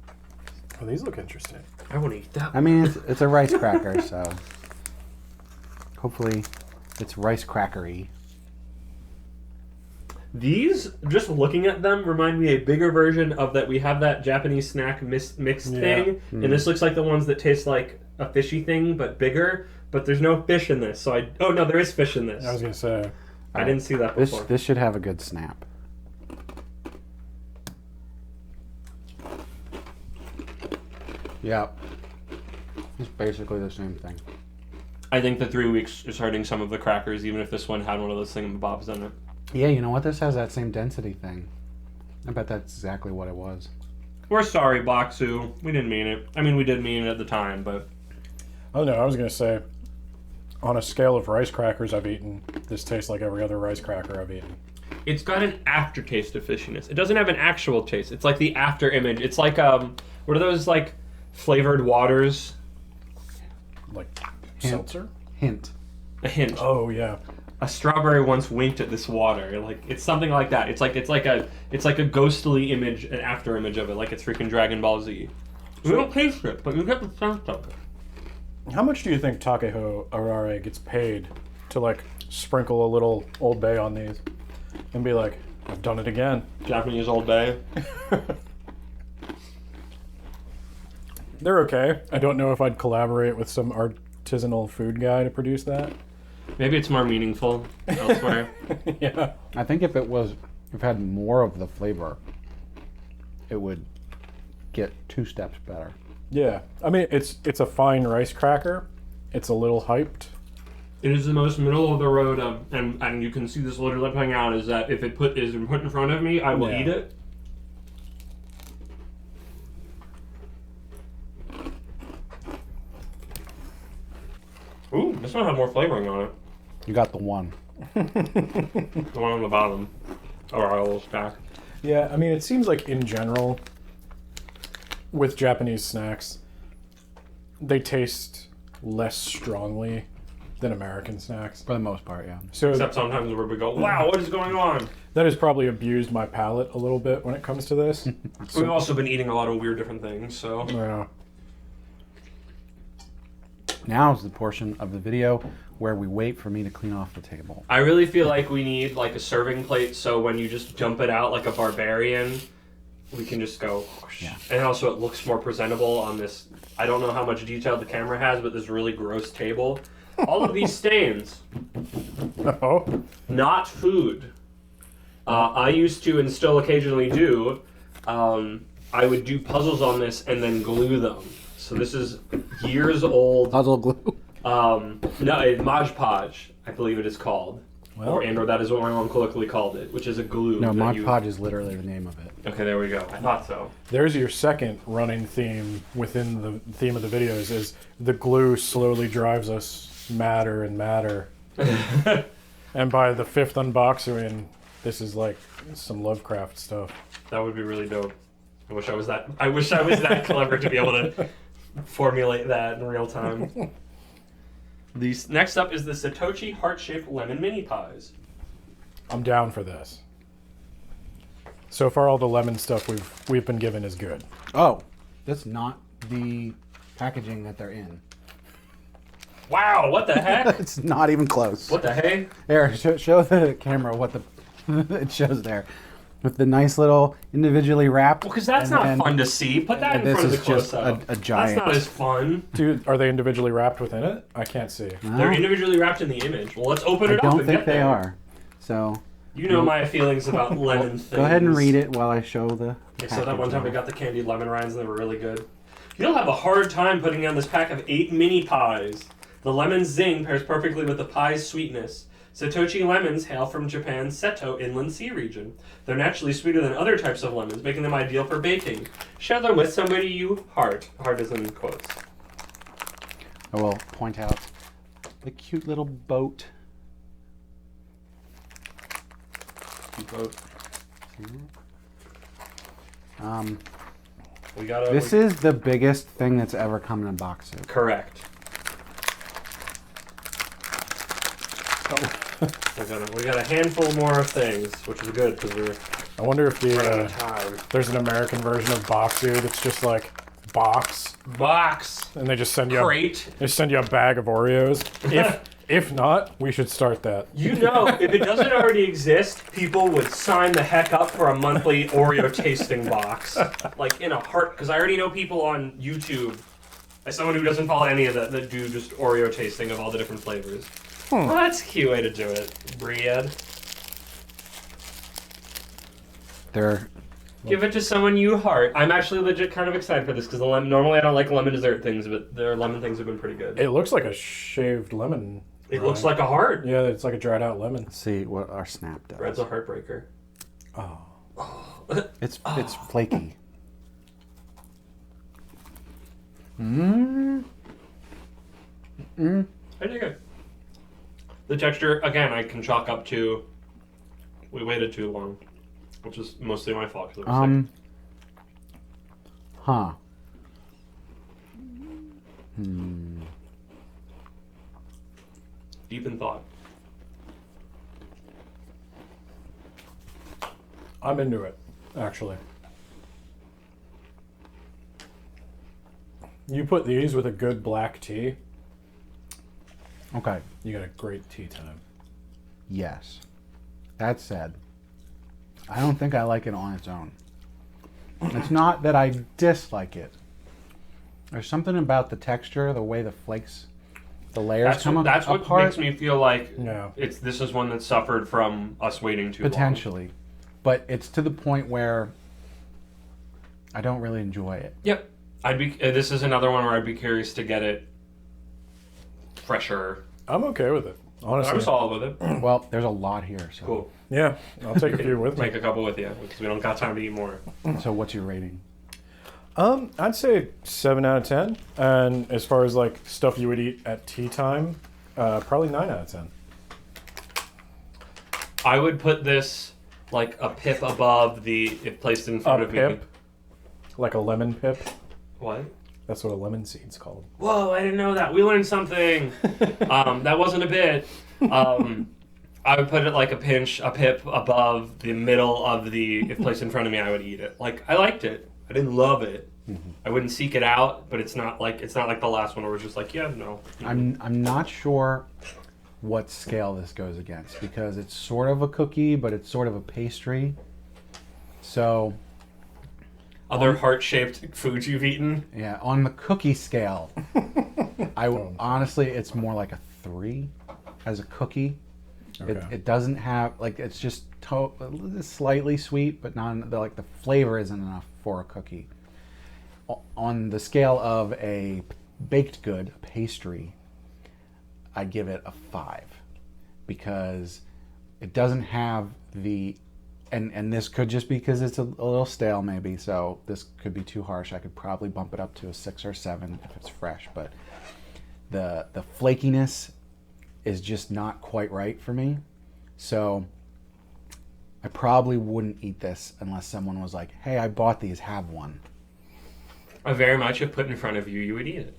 Oh, these look interesting. I want to eat that. I mean, it's a rice cracker, so hopefully it's rice crackery. These, just looking at them, remind me a bigger version of that. We have that Japanese snack mixed thing, and this looks like the ones that taste like a fishy thing, but bigger. But there's no fish in this, so oh no, there is fish in this. I was gonna say. I didn't see that before. This should have a good snap. Yeah. It's basically the same thing. I think the 3 weeks is hurting some of the crackers, even if this one had one of those thingamabobs in it. Yeah, you know what? This has that same density thing. I bet that's exactly what it was. We're sorry, Bokksu. We didn't mean it. I mean, we did mean it at the time, but... I don't know. I was going to say, on a scale of rice crackers I've eaten, this tastes like every other rice cracker I've eaten. It's got an aftertaste of fishiness. It doesn't have an actual taste. It's like the after image. It's like, what are those, like, flavored waters? Like Hint. seltzer? Hint. A hint. Oh, yeah. A strawberry once winked at this water. Like, it's something like that. It's like a ghostly image, an after image of it, like it's freaking Dragon Ball Z. You don't taste it, but you get the sense of it. How much do you think Takeho Arare gets paid to, like, sprinkle a little Old Bay on these and be like, I've done it again? Japanese Old Bay. They're okay. I don't know if I'd collaborate with some artisanal food guy to produce that. Maybe it's more meaningful elsewhere. Yeah. I think if it had more of the flavor, it would get 2 steps better. Yeah. I mean, it's a fine rice cracker. It's a little hyped. It is the most middle of the road, and you can see this lower lip hang out, is that if it is put in front of me, I will eat it. Ooh, this one had more flavoring on it. You got the one. The one on the bottom. Or a little stack. Yeah, I mean, it seems like in general, with Japanese snacks, they taste less strongly than American snacks. For the most part, yeah. So Except sometimes where we go, wow, what is going on? that has probably abused my palate a little bit when it comes to this. We've also been eating a lot of weird different things, so... Yeah. Now is the portion of the video where we wait for me to clean off the table. I really feel like we need like a serving plate, so when you just jump it out like a barbarian, we can just go whoosh. Yeah. And also it looks more presentable on this, I don't know how much detail the camera has, but this really gross table. All of these stains, Oh. not food. I used to and still occasionally do, I would do puzzles on this and then glue them. So this is years old. Puzzle glue. Mod Podge, I believe it is called. Well, Or that is what my mom colloquially called it, which is a glue. No, that Mod you- Podge is literally the name of it. Okay, there we go. I thought so. there's your second running theme within the theme of the videos is the glue slowly drives us madder and madder. And by the 5th unboxing, this is like some Lovecraft stuff. That would be really dope. I wish I was that clever to be able to formulate that in real time. Next up is the Setouchi heart-shaped lemon mini pies. I'm down for this. So far, all the lemon stuff we've been given is good. Oh, that's not the packaging that they're in. Wow, what the heck? It's not even close. What the hey? Here, show the camera what it shows there. With the nice little individually wrapped. Well, because that's and not then- fun to see. Put that in this front of the is just close-up. a giant. That's not as fun. Dude, are they individually wrapped within it? I can't see. They're individially wrapped in the image. Well, let's open I it up don't and think get they there. are. So You know my feelings about lemon things. go ahead and read it while I show the. So that one time we packaging. got the candied lemon rinds and they were really good. You'll have a hard time putting down this pack of 8 mini pies. The lemon zing pairs perfectly with the pie's sweetness. Setouchi lemons hail from Japan's Seto Inland Sea region. They're naturally sweeter than other types of lemons, making them ideal for baking. Share them with somebody you heart. Heart is in quotes. I will point out the cute little boat. We got This is the biggest thing that's ever come in a Bokksu. correct. We got a handful more of things, which is good because we're I wonder if running out of time. there's an American version of Bokksu that's just like box, Box and they just send you crate. they send you a bag of Oreos. If not, we should start that. You know, if it doesn't already exist, people would sign the heck up for a monthly Oreo tasting box. Like, in a heart, because I already know people on YouTube, as someone who doesn't follow any of that do just Oreo tasting of all the different flavors. Well, that's a cute way to do it, Briad. They're Give it to someone you heart. I'm actually legit kind of excited for this because normally I don't like lemon dessert things, but their lemon things have been pretty good. It looks like a shaved lemon. It looks like a heart. Yeah, it's like a dried out lemon. Let's see what our snap does. Bread's a heartbreaker. Oh. It's flaky. Mmm. I dig it. The texture, again, I can chalk up to we waited too long, which is mostly my fault because it was sick. Huh. Deep in thought. I'm into it, actually. You put these with a good black tea, Okay. you got a great tea time. Yes. That said, I don't think I like it on its own. It's not that I dislike it. There's something about the texture, the way the flakes, the layers come That's apart. what makes me feel like Yeah. this is one that suffered from us waiting too long. Potentially. But it's to the point where I don't really enjoy it. Yep. This is another one where I'd be curious to get it fresher. I'm okay with it, honestly. I'm solid with it. Well, there's a lot here. So. Cool. Yeah, I'll take a few with me. Take a couple with you because we don't got time to eat more. So what's your rating? I'd say 7 out of 10. And as far as like stuff you would eat at tea time, probably 9 out of 10. I would put this like a pip above if placed in front A of pip? me. Like a lemon pip. What? That's what a lemon seed's called. Whoa, I didn't know that. We learned something. That wasn't a bit. I would put it like a pip above the middle of if placed in front of me, I would eat it. Like, I liked it. I didn't love it. Mm-hmm. I wouldn't seek it out, but it's not like the last one where it's just like, yeah, no. I'm not sure what scale this goes against because it's sort of a cookie, but it's sort of a pastry. So Other heart-shaped foods you've eaten? yeah, on the cookie scale, honestly, it's more like a 3 as a cookie. Okay. It doesn't have like it's just slightly sweet, but not like the flavor isn't enough for a cookie. On the scale of a baked good, a pastry, I give it a 5 because it doesn't have the and this could just be because it's a little stale maybe, so this could be too harsh. I could probably bump it up to a 6 or 7 if it's fresh, but the flakiness is just not quite right for me. So I probably wouldn't eat this unless someone was like, hey, I bought these, have one. I very much if put in front of you, you would eat it.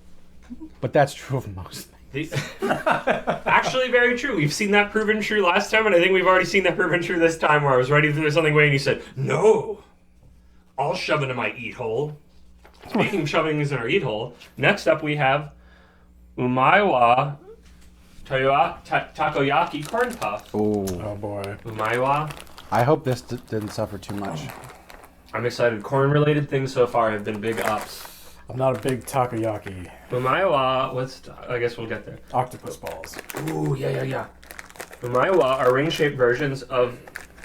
But that's true of most things. Actually, very true. We've seen that proven true last time, and I think we've already seen that proven true this time where I was ready to throw something away and you said, no, I'll shove it in my eat hole. Speaking of shoving things in our eat hole, next up we have Umaiwa Takoyaki corn puff. Ooh. Oh boy. Umaiwa. I hope this didn't suffer too much. I'm excited. Corn-related things so far have been big ups. I'm not a big takoyaki. Umaiwa, I guess we'll get there. Octopus balls. Ooh, yeah. Umaiwa are ring-shaped versions of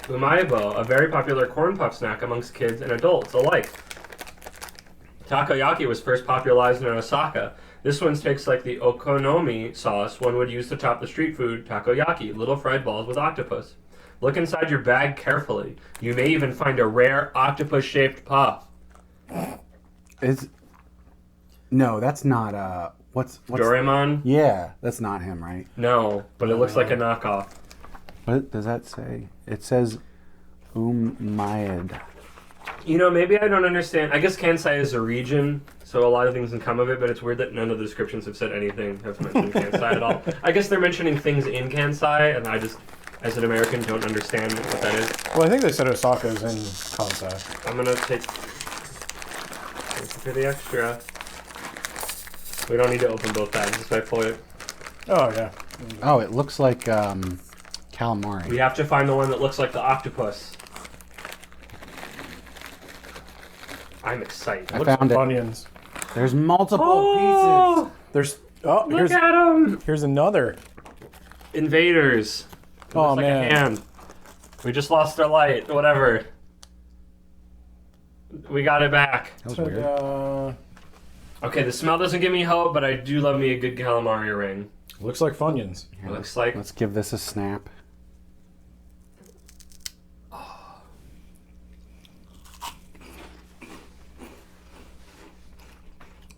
umaibo, a very popular corn puff snack amongst kids and adults alike. Takoyaki was first popularized in Osaka. This one takes like the okonomi sauce one would use to top the street food takoyaki, little fried balls with octopus. Look inside your bag carefully. You may even find a rare octopus-shaped puff. No, that's not what's Doraemon? Yeah, that's not him, right? No, but it looks like a knockoff. What does that say? It says Umaiwa. You know, maybe I don't understand. I guess Kansai is a region, so a lot of things can come of it, but it's weird that none of the descriptions have said anything, have mentioned Kansai at all. I guess they're mentioning things in Kansai, and I just, as an American, don't understand what that is. Well, I think they said Osaka is in Kansai. I'm gonna take... Thank you for the extra. We don't need to open both bags, just by pull it. Oh, yeah. Oh, it looks like calamari. We have to find the one that looks like the octopus. I'm excited. I Looks like found it. onions. There's multiple There's... Look at them! Here's another. Invaders. It Oh, looks like man. a hand. We just lost our light. Whatever. We got it back. That was weird. Okay, the smell doesn't give me hope, but I do love me a good calamari ring. Looks like Funyuns. Here, Looks like... Let's give this a snap.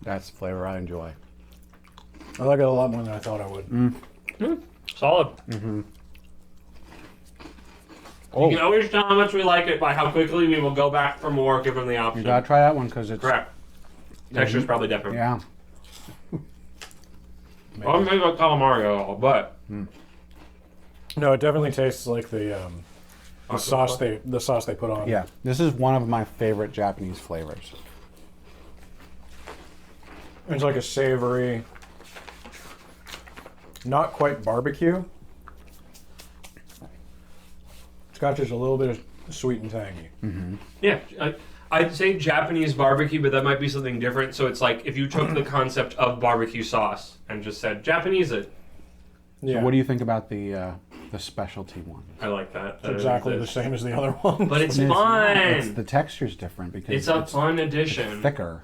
That's the flavor I enjoy. I like it a lot more than I thought I would. Solid. Mm-hmm. You can always tell how much we like it by how quickly we will go back for more given the You option. gotta try that one because it's... Correct. Texture's probably different. Yeah. I don't think about calamari at all, but... No, it definitely tastes like the sauce they put on. Yeah. This is one of my favorite Japanese flavors. It's like a savory, not quite barbecue. It's got just a little bit of sweet and tangy. Mm-hmm. Yeah, I'd say Japanese barbecue, but that might be something different. So it's like if you took the concept of barbecue sauce and just said Japanese it. Yeah. So what do you think about the specialty one? I like that. It's exactly the same as the other one. But it's It's fun. the texture's different because It's a fun addition. thicker.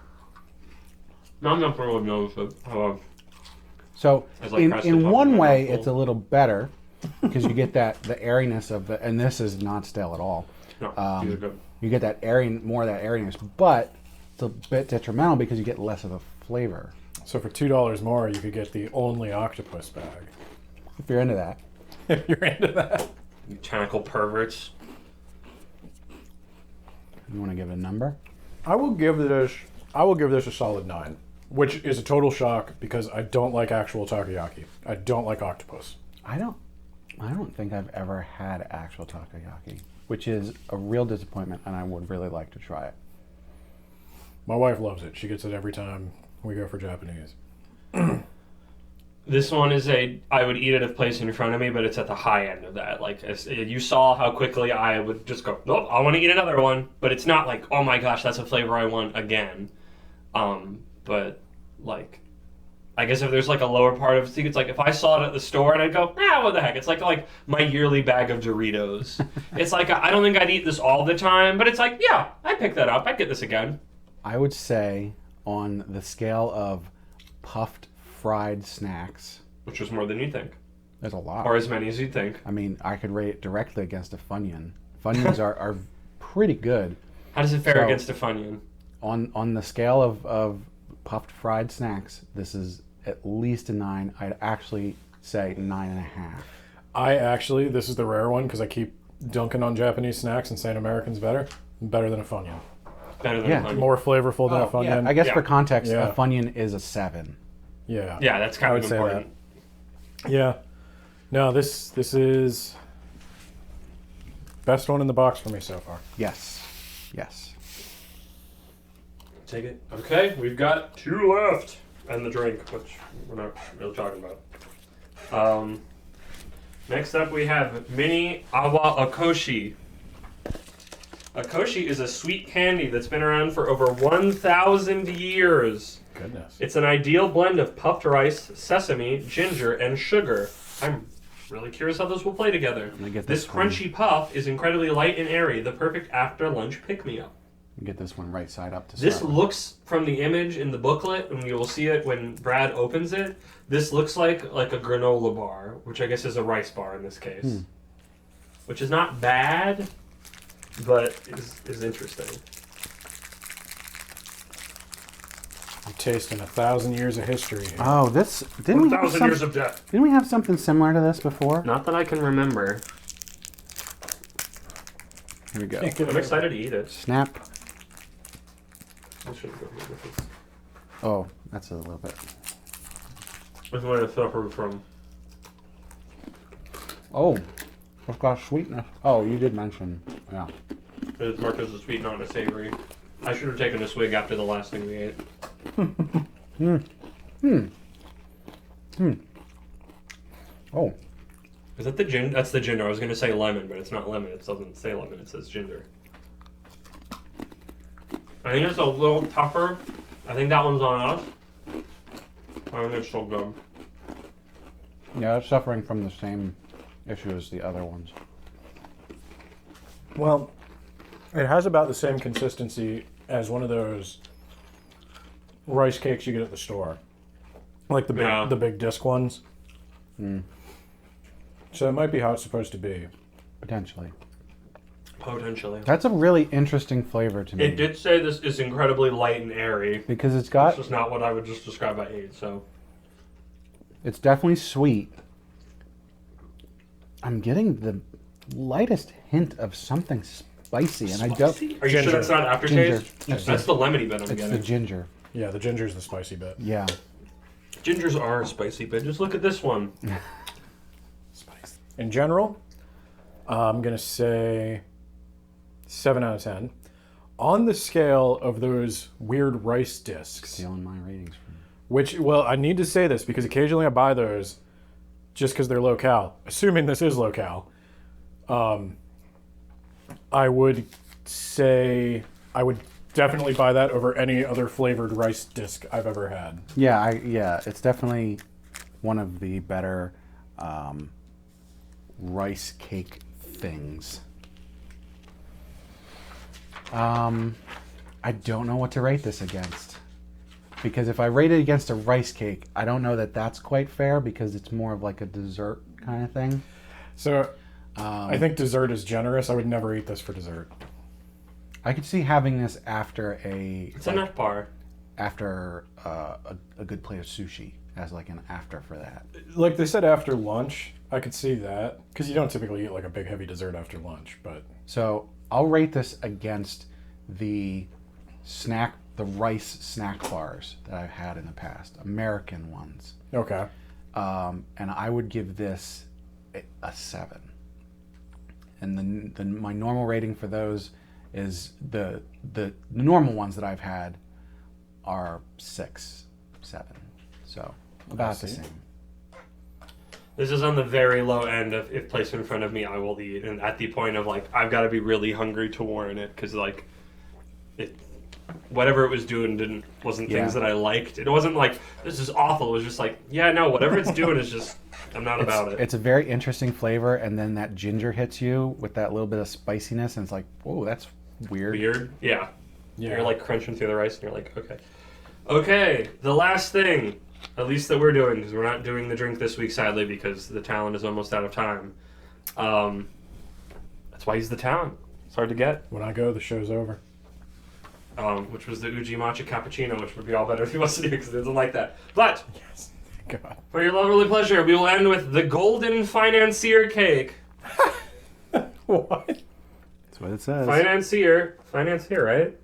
No, I'm not really knows it. So It's like in crusted top one of way, waffle. it's a little better because you get the airiness of the, and this is not stale at all. No, these are good. You get that more of that airiness, but it's a bit detrimental because you get less of the flavor. So for $2 more, you could get the only octopus bag. If you're into that. If you're into that. You tentacle perverts. You want to give it a number? I will give this a solid 9, which is a total shock because I don't like actual takoyaki. I don't like octopus. I don't think I've ever had actual takoyaki, which is a real disappointment, and I would really like to try it. My wife loves it. She gets it every time we go for Japanese. This one is I would eat it if placed in front of me, but it's at the high end of that. Like, you saw how quickly I would just go, nope, I want to eat another one. But it's not like, oh my gosh, that's a flavor I want again. But, like, I guess if there's, like, a lower part of it, it's like if I saw it at the store and I'd go, what the heck? It's like my yearly bag of Doritos. It's like, I don't think I'd eat this all the time, but it's like, yeah, I'd pick that up. I'd get this again. I would say on the scale of puffed fried snacks, Which was more than you'd think. there's a lot. Or as many as you'd think. I mean, I could rate it directly against a Funyun. Funyuns are pretty good. How does it fare So- against a Funyun? On the scale of puffed fried snacks, this is at least a 9. I'd actually say 9.5. This is the rare one because I keep dunking on Japanese snacks and saying American's better. Better than a Funyun. Better than Yeah. a Funyun. More flavorful than a Funyun. Yeah, I guess Yeah. for context, Yeah. a Funyun is a 7. Yeah. Yeah, that's I kind would of say important. that. Yeah. No, this is best one in the box for me so far. Yes. Yes. Take it. Okay, we've got 2 left. And the drink, which we're not really talking about. Next up we have Mini Awa Okoshi. Okoshi is a sweet candy that's been around for over 1,000 years. Goodness. It's an ideal blend of puffed rice, sesame, ginger, and sugar. I'm really curious how those will play together. gonna get This this one. crunchy puff is incredibly light and airy, the perfect after-lunch pick-me-up. Get this one right side up to This start with. looks, from the image in the booklet, and you will see it when Brad opens it, this looks like a granola bar, which I guess is a rice bar in this case. Which is not bad, but is interesting. I'm tasting 1,000 years of history here. Oh, this didn't we have 1,000 years of death. didn't we have something similar to this before? Not that I can remember. Here we go. Can't get I'm it. excited to eat it. Snap. I shouldn't go here with this. Oh, that's a little bit. This is what I suffered from. Oh, it's got sweetness. Oh, you did mention. Yeah. It's marked as a sweet, not a savory. I should have taken a swig after the last thing we ate. Oh, Is that the gin? That's the ginger. I was going to say lemon, but it's not lemon. It doesn't say lemon. It says ginger. I think it's a little tougher. I think that one's on us. I think it's so good. yeah, it's suffering from the same issue as the other ones. Well, it has about the same consistency as one of those rice cakes you get at the store, like the big disc ones. So it might be how it's supposed to be. Potentially. That's a really interesting flavor to me. It did say this is incredibly light and airy. Because it's got... This is not what I would just describe I ate, so... It's definitely sweet. I'm getting the lightest hint of something spicy, and I don't... Are you sure that's not aftertaste? Ginger. That's the lemony bit I'm It's getting. the ginger. Yeah, the ginger's the spicy bit. Yeah. Gingers are a spicy bit. Just look at this one. Spicy. In general, I'm going to say 7 out of 10. On the scale of those weird rice discs, Stealing my ratings from you. which, well, I need to say this because occasionally I buy those just because they're low-cal. Assuming this is low-cal, I would say I would definitely buy that over any other flavored rice disc I've ever had. Yeah, it's definitely one of the better rice cake things. I don't know what to rate this against. Because if I rate it against a rice cake, I don't know that that's quite fair because it's more of like a dessert kind of thing. So I think dessert is generous. I would never eat this for dessert. I could see having this after It's a nut bar. after a good plate of sushi as like an after for that. Like they said after lunch, I could see that. Because you don't typically eat like a big heavy dessert after lunch. But So I'll rate this against the rice snack bars that I've had in the past, American ones. okay. And I would give this a 7. And my normal rating for those is the normal ones that I've had are 6, 7. So about the same. This is on the very low end of if placed in front of me, I will eat. And at the point of like, I've got to be really hungry to warrant it because like, whatever it was doing wasn't things that I liked. It wasn't like, this is awful. It was just like, yeah, no, whatever it's doing is just, I'm not about it. It's a very interesting flavor, and then that ginger hits you with that little bit of spiciness, and it's like, whoa, that's weird. Weird? Yeah. Yeah. You're like crunching through the rice and you're like, okay. Okay, the last thing, at least that we're doing, because we're not doing the drink this week, sadly, because the talent is almost out of time. That's why he's the talent. It's hard to get. When I go, the show's over. Which was the Uji Matcha Cappuccino, which would be all better if he wasn't here because he doesn't like that. But, Yes. God. for your lovely pleasure, we will end with the Golden Financier Cake. What? That's what it says. Financier, right?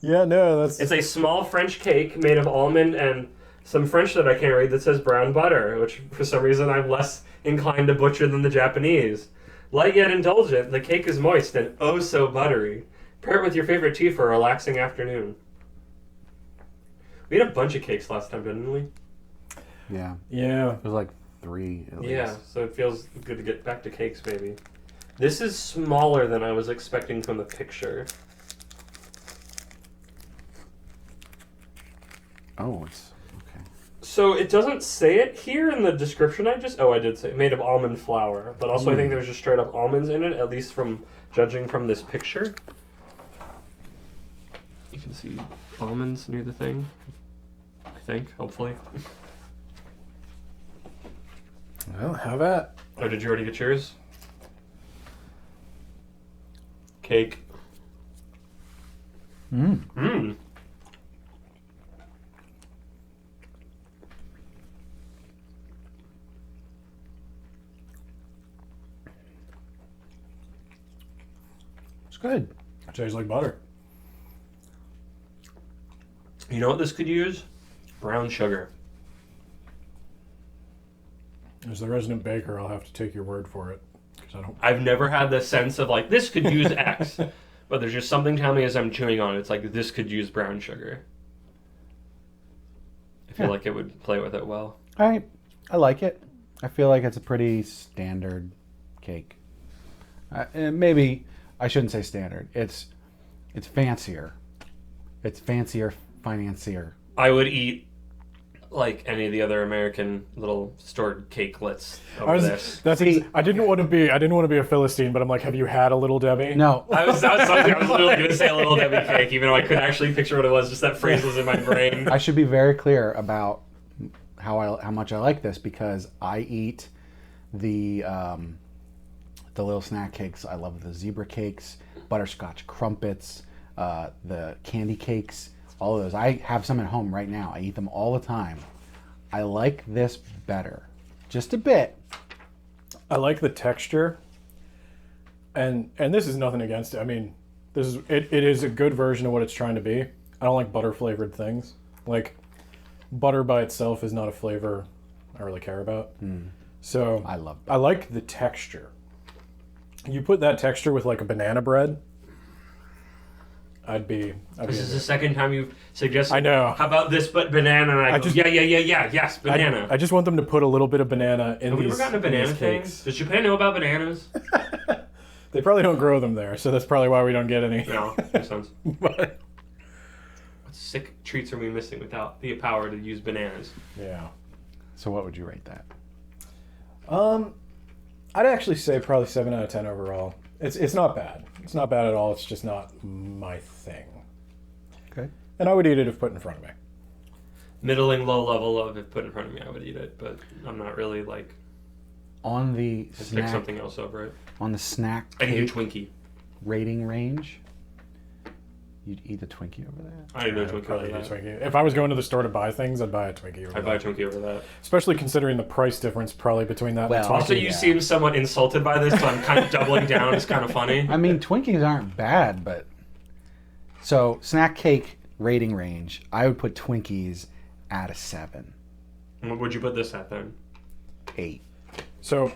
Yeah, no, that's... It's a small French cake made of almond and some French that I can't read that says brown butter, which for some reason I'm less inclined to butcher than the Japanese. Light yet indulgent, the cake is moist and oh so buttery. Pair it with your favorite tea for a relaxing afternoon. We had a bunch of cakes last time, didn't we? Yeah. Yeah. It was like 3 at least. Yeah, so it feels good to get back to cakes, maybe. This is smaller than I was expecting from the picture. Oh, it's okay. So it doesn't say it here in the description. I did say it. Made of almond flour, but also I think there's just straight up almonds in it, at least from judging from this picture. You can see almonds near the thing. I think, hopefully. Well, have at. Oh, did you already get yours? Cake. Mmm. It's good. It tastes like butter. You know what this could use? Brown sugar. As the resident baker, I'll have to take your word for it. I've never had the sense of like, this could use X. But there's just something telling me as I'm chewing on it, it's like, this could use brown sugar. I feel like it would play with it well. I like it. I feel like it's a pretty standard cake. Maybe I shouldn't say standard. It's fancier. It's fancier, financier. I would eat like any of the other American little stored cakelets over there. I didn't want to be a Philistine, but I'm like, have you had a Little Debbie? No. I was literally going to say a Little Debbie cake, even though I couldn't actually picture what it was. Just that phrase was in my brain. I should be very clear about how much I like this, because I eat the little snack cakes. I love the zebra cakes, butterscotch crumpets, the candy cakes, all of those. I have some at home right now. I eat them all the time. I like this better, just a bit. I like the texture, and this is nothing against it. I mean, it is a good version of what it's trying to be. I don't like butter flavored things. Like, butter by itself is not a flavor I really care about. So I love I like the texture. You put that texture with like a banana bread, This is the second time you've suggested. I know. How about this, but banana? And I go, yes, banana. I just want them to put a little bit of banana in Have we these. ever gotten a banana thing? cakes. Does Japan know about bananas? They probably don't grow them there, so that's probably why we don't get any. No, makes sense. But, What sick treats are we missing without the power to use bananas? yeah. So what would you rate that? I'd actually say probably 7 out of 10 overall. It's not bad. It's not bad at all. It's just not my thing. Okay. And I would eat it if put in front of me. Middling low level of if put in front of me, I would eat it, but I'm not really like On the pick snack, something else over it. on the snack I need a cake Twinkie. rating range, you'd eat a Twinkie over that? I need a I'd Twinkie probably over eat a that. Twinkie. If I was going to the store to buy things, I'd buy a Twinkie over I'd buy a that. Twinkie over that. Especially considering the price difference probably between that Well, and a Twinkie. Also, you seem somewhat insulted by this, so I'm kind of doubling down. It's kind of funny. I mean, Twinkies aren't bad, but... So, snack cake rating range, I would put Twinkies at a 7. What would you put this at then? 8. So,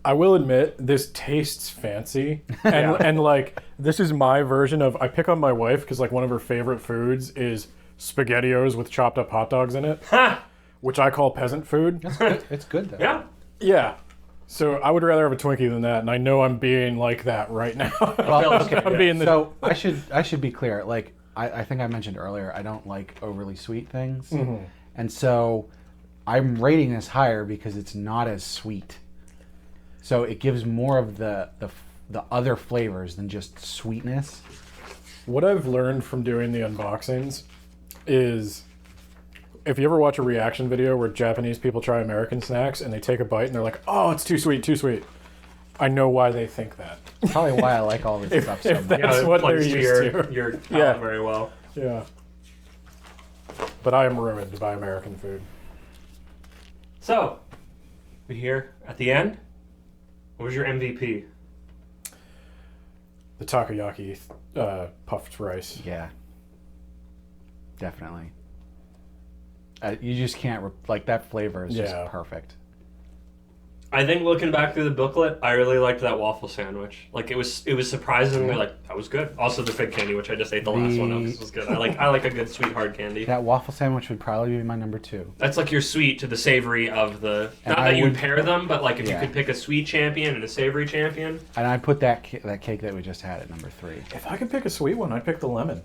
I will admit, this tastes fancy. And, and like, this is my version of... I pick on my wife because, like, one of her favorite foods is SpaghettiOs with chopped up hot dogs in it, Ha! which I call peasant food. That's good. It's good, though. Yeah. Yeah. So I would rather have a Twinkie than that, and I know I'm being like that right now. Well, okay. I'm being the... So, I should be clear. Like, I think I mentioned earlier, I don't like overly sweet things. Mm-hmm. And so, I'm rating this higher because it's not as sweet. So, it gives more of the other flavors than just sweetness. What I've learned from doing the unboxings is if you ever watch a reaction video where Japanese people try American snacks and they take a bite and they're like, oh, it's too sweet, too sweet. I know why they think that. Probably why I like all this stuff so if much. That's it what plugs they're to used to. your palate Yeah. very well. Yeah. But I am ruined by American food. So, we here at the end. What was your MVP? The takoyaki puffed rice. Yeah. Definitely. You just can't... like, that flavor is Yeah. just perfect. I think looking back through the booklet, I really liked that waffle sandwich. Like it was surprisingly like that was good. Also the fig candy, which I just ate the last one of, this was good. I like a good sweet hard candy. That waffle sandwich would probably be my number 2. That's like your sweet to the savory of the. And Not I that you would would- pair them, but like if you Yeah. could pick a sweet champion and a savory champion. And I put that cake that we just had at number 3. If I could pick a sweet one, I'd pick the lemon.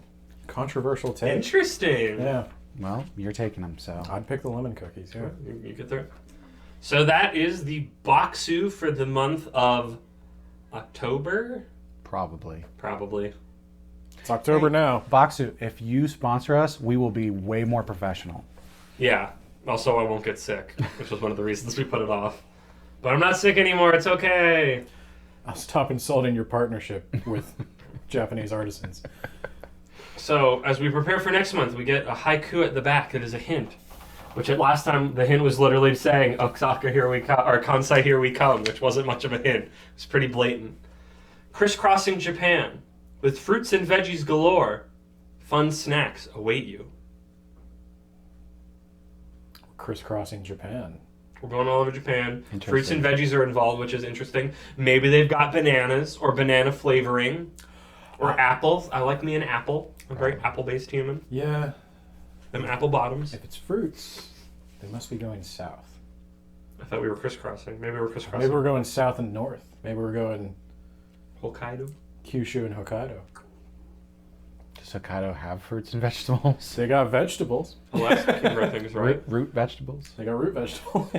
Controversial take. Interesting. Yeah. Well, you're taking them, so... I'd pick the lemon cookies, yeah. You get there. So that is the Bokksu for the month of October, Probably. probably. It's October now. Bokksu, if you sponsor us, we will be way more professional. Yeah. Also, I won't get sick, which was one of the reasons we put it off. But I'm not sick anymore. It's okay. I'll stop insulting your partnership with Japanese artisans. So, as we prepare for next month, we get a haiku at the back that is a hint. Which at last time, the hint was literally saying, Osaka, here we come, or Kansai, here we come, which wasn't much of a hint. It was pretty blatant. Crisscrossing Japan, with fruits and veggies galore, fun snacks await you. Crisscrossing Japan. We're going all over Japan. Interesting. Fruits and veggies are involved, which is interesting. Maybe they've got bananas, or banana flavoring, or apples. I like me an apple. I'm a very apple-based human. Yeah. Them apple bottoms. If it's fruits, they must be going south. I thought we were crisscrossing. Maybe we're crisscrossing. Maybe we're going south and north. Maybe we're going Hokkaido. Kyushu and Hokkaido. Does Hokkaido have fruits and vegetables? They got vegetables. Alaska can grow things right. Root vegetables? They got root vegetables.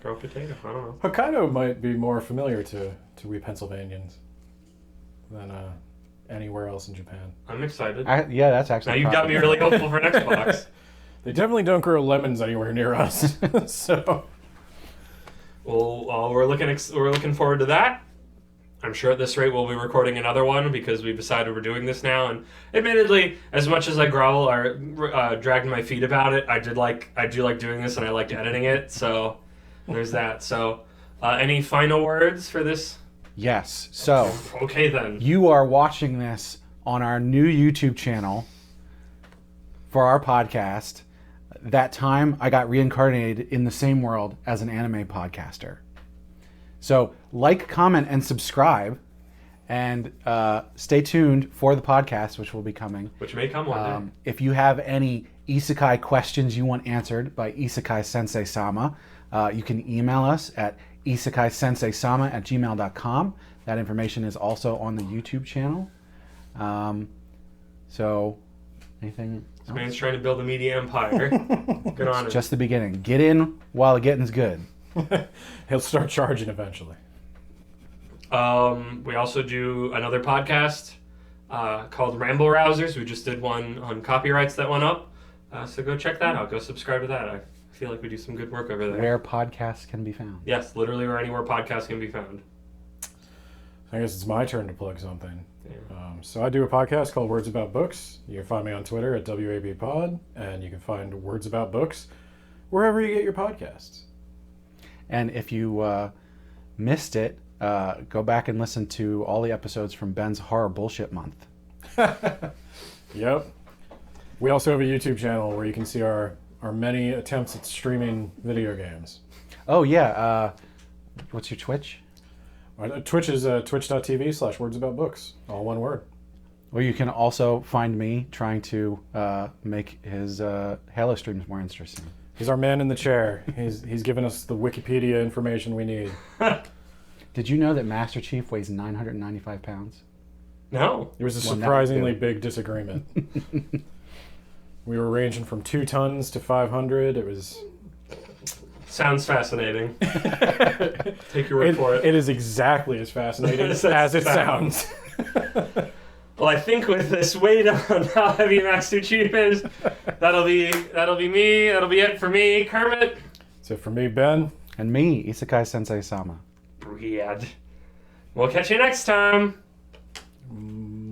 Grow potato. I don't know. Hokkaido might be more familiar to we Pennsylvanians than anywhere else in Japan. I'm excited. Yeah, that's actually. Now you've got me really hopeful for next box. They definitely don't grow lemons anywhere near us. So, Well, we're looking forward to that. I'm sure at this rate we'll be recording another one because we decided we're doing this now. And admittedly, as much as I grovel or dragged my feet about it, I do like doing this and I liked editing it. So there's that. So any final words for this? Yes. So. Okay then. You are watching this on our new YouTube channel for our podcast. That time I got reincarnated in the same world as an anime podcaster. So like, comment, and subscribe, and stay tuned for the podcast, which will be coming. Which may come one day. If you have any isekai questions you want answered by Isekai Sensei Sama, you can email us at isekaisenseisama@gmail.com. That information is also on the YouTube channel. So, anything This man's trying to build a media empire. Good on him. Just the beginning. Get in while the getting's good. he'll start charging eventually. We also do another podcast called Ramble Rousers. We just did one on copyrights that went up. So go check that out. Go subscribe to that. I feel like we do some good work over there. Where podcasts can be found. Yes, literally or anywhere podcasts can be found. I guess it's my turn to plug something. Yeah. So I do a podcast called Words About Books. You can find me on Twitter at WABpod, and you can find Words About Books wherever you get your podcasts. And if you missed it, go back and listen to all the episodes from Ben's Horror Bullshit Month. Yep. We also have a YouTube channel where you can see our many attempts at streaming video games. Oh, yeah. What's your Twitch? Our Twitch is twitch.tv/wordsaboutbooks, all one word. Or you can also find me trying to make his Halo streams more interesting. He's our man in the chair. He's given us the Wikipedia information we need. Did you know that Master Chief weighs 995 pounds? No. It was a Well, surprisingly big disagreement. We were ranging from 2 tons to 500. It was... Sounds fascinating. Take your word for it. It is exactly as fascinating as it sounds. Well, I think with this weight on how heavy Master Chief is, that'll be me. That'll be it for me, Kermit. So for me, Ben. And me, Isekai Sensei Sama. Riyadh. We'll catch you next time.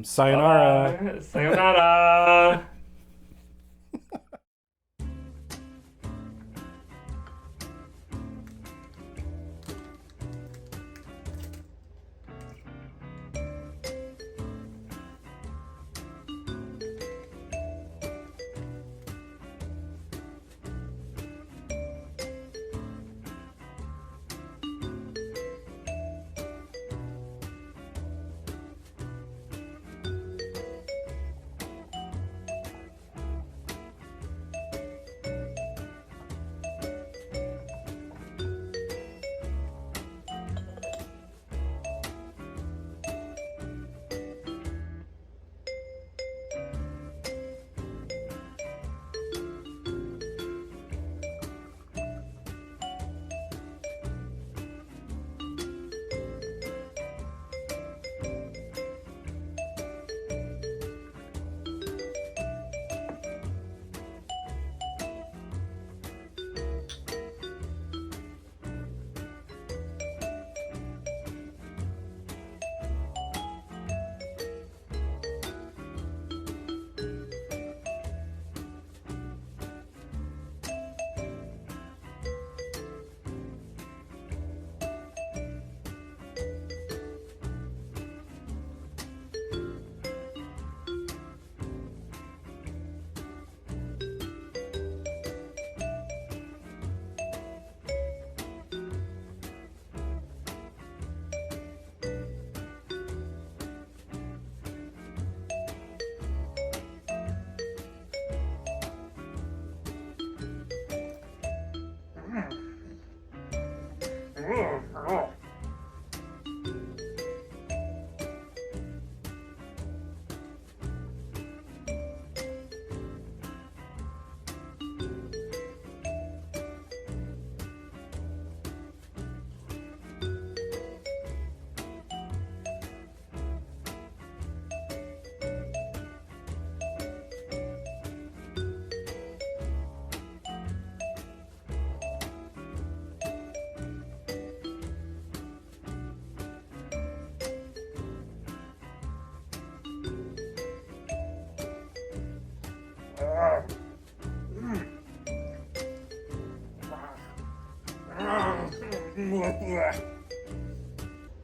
Sayonara. Sayonara.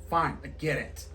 Fine, I get it.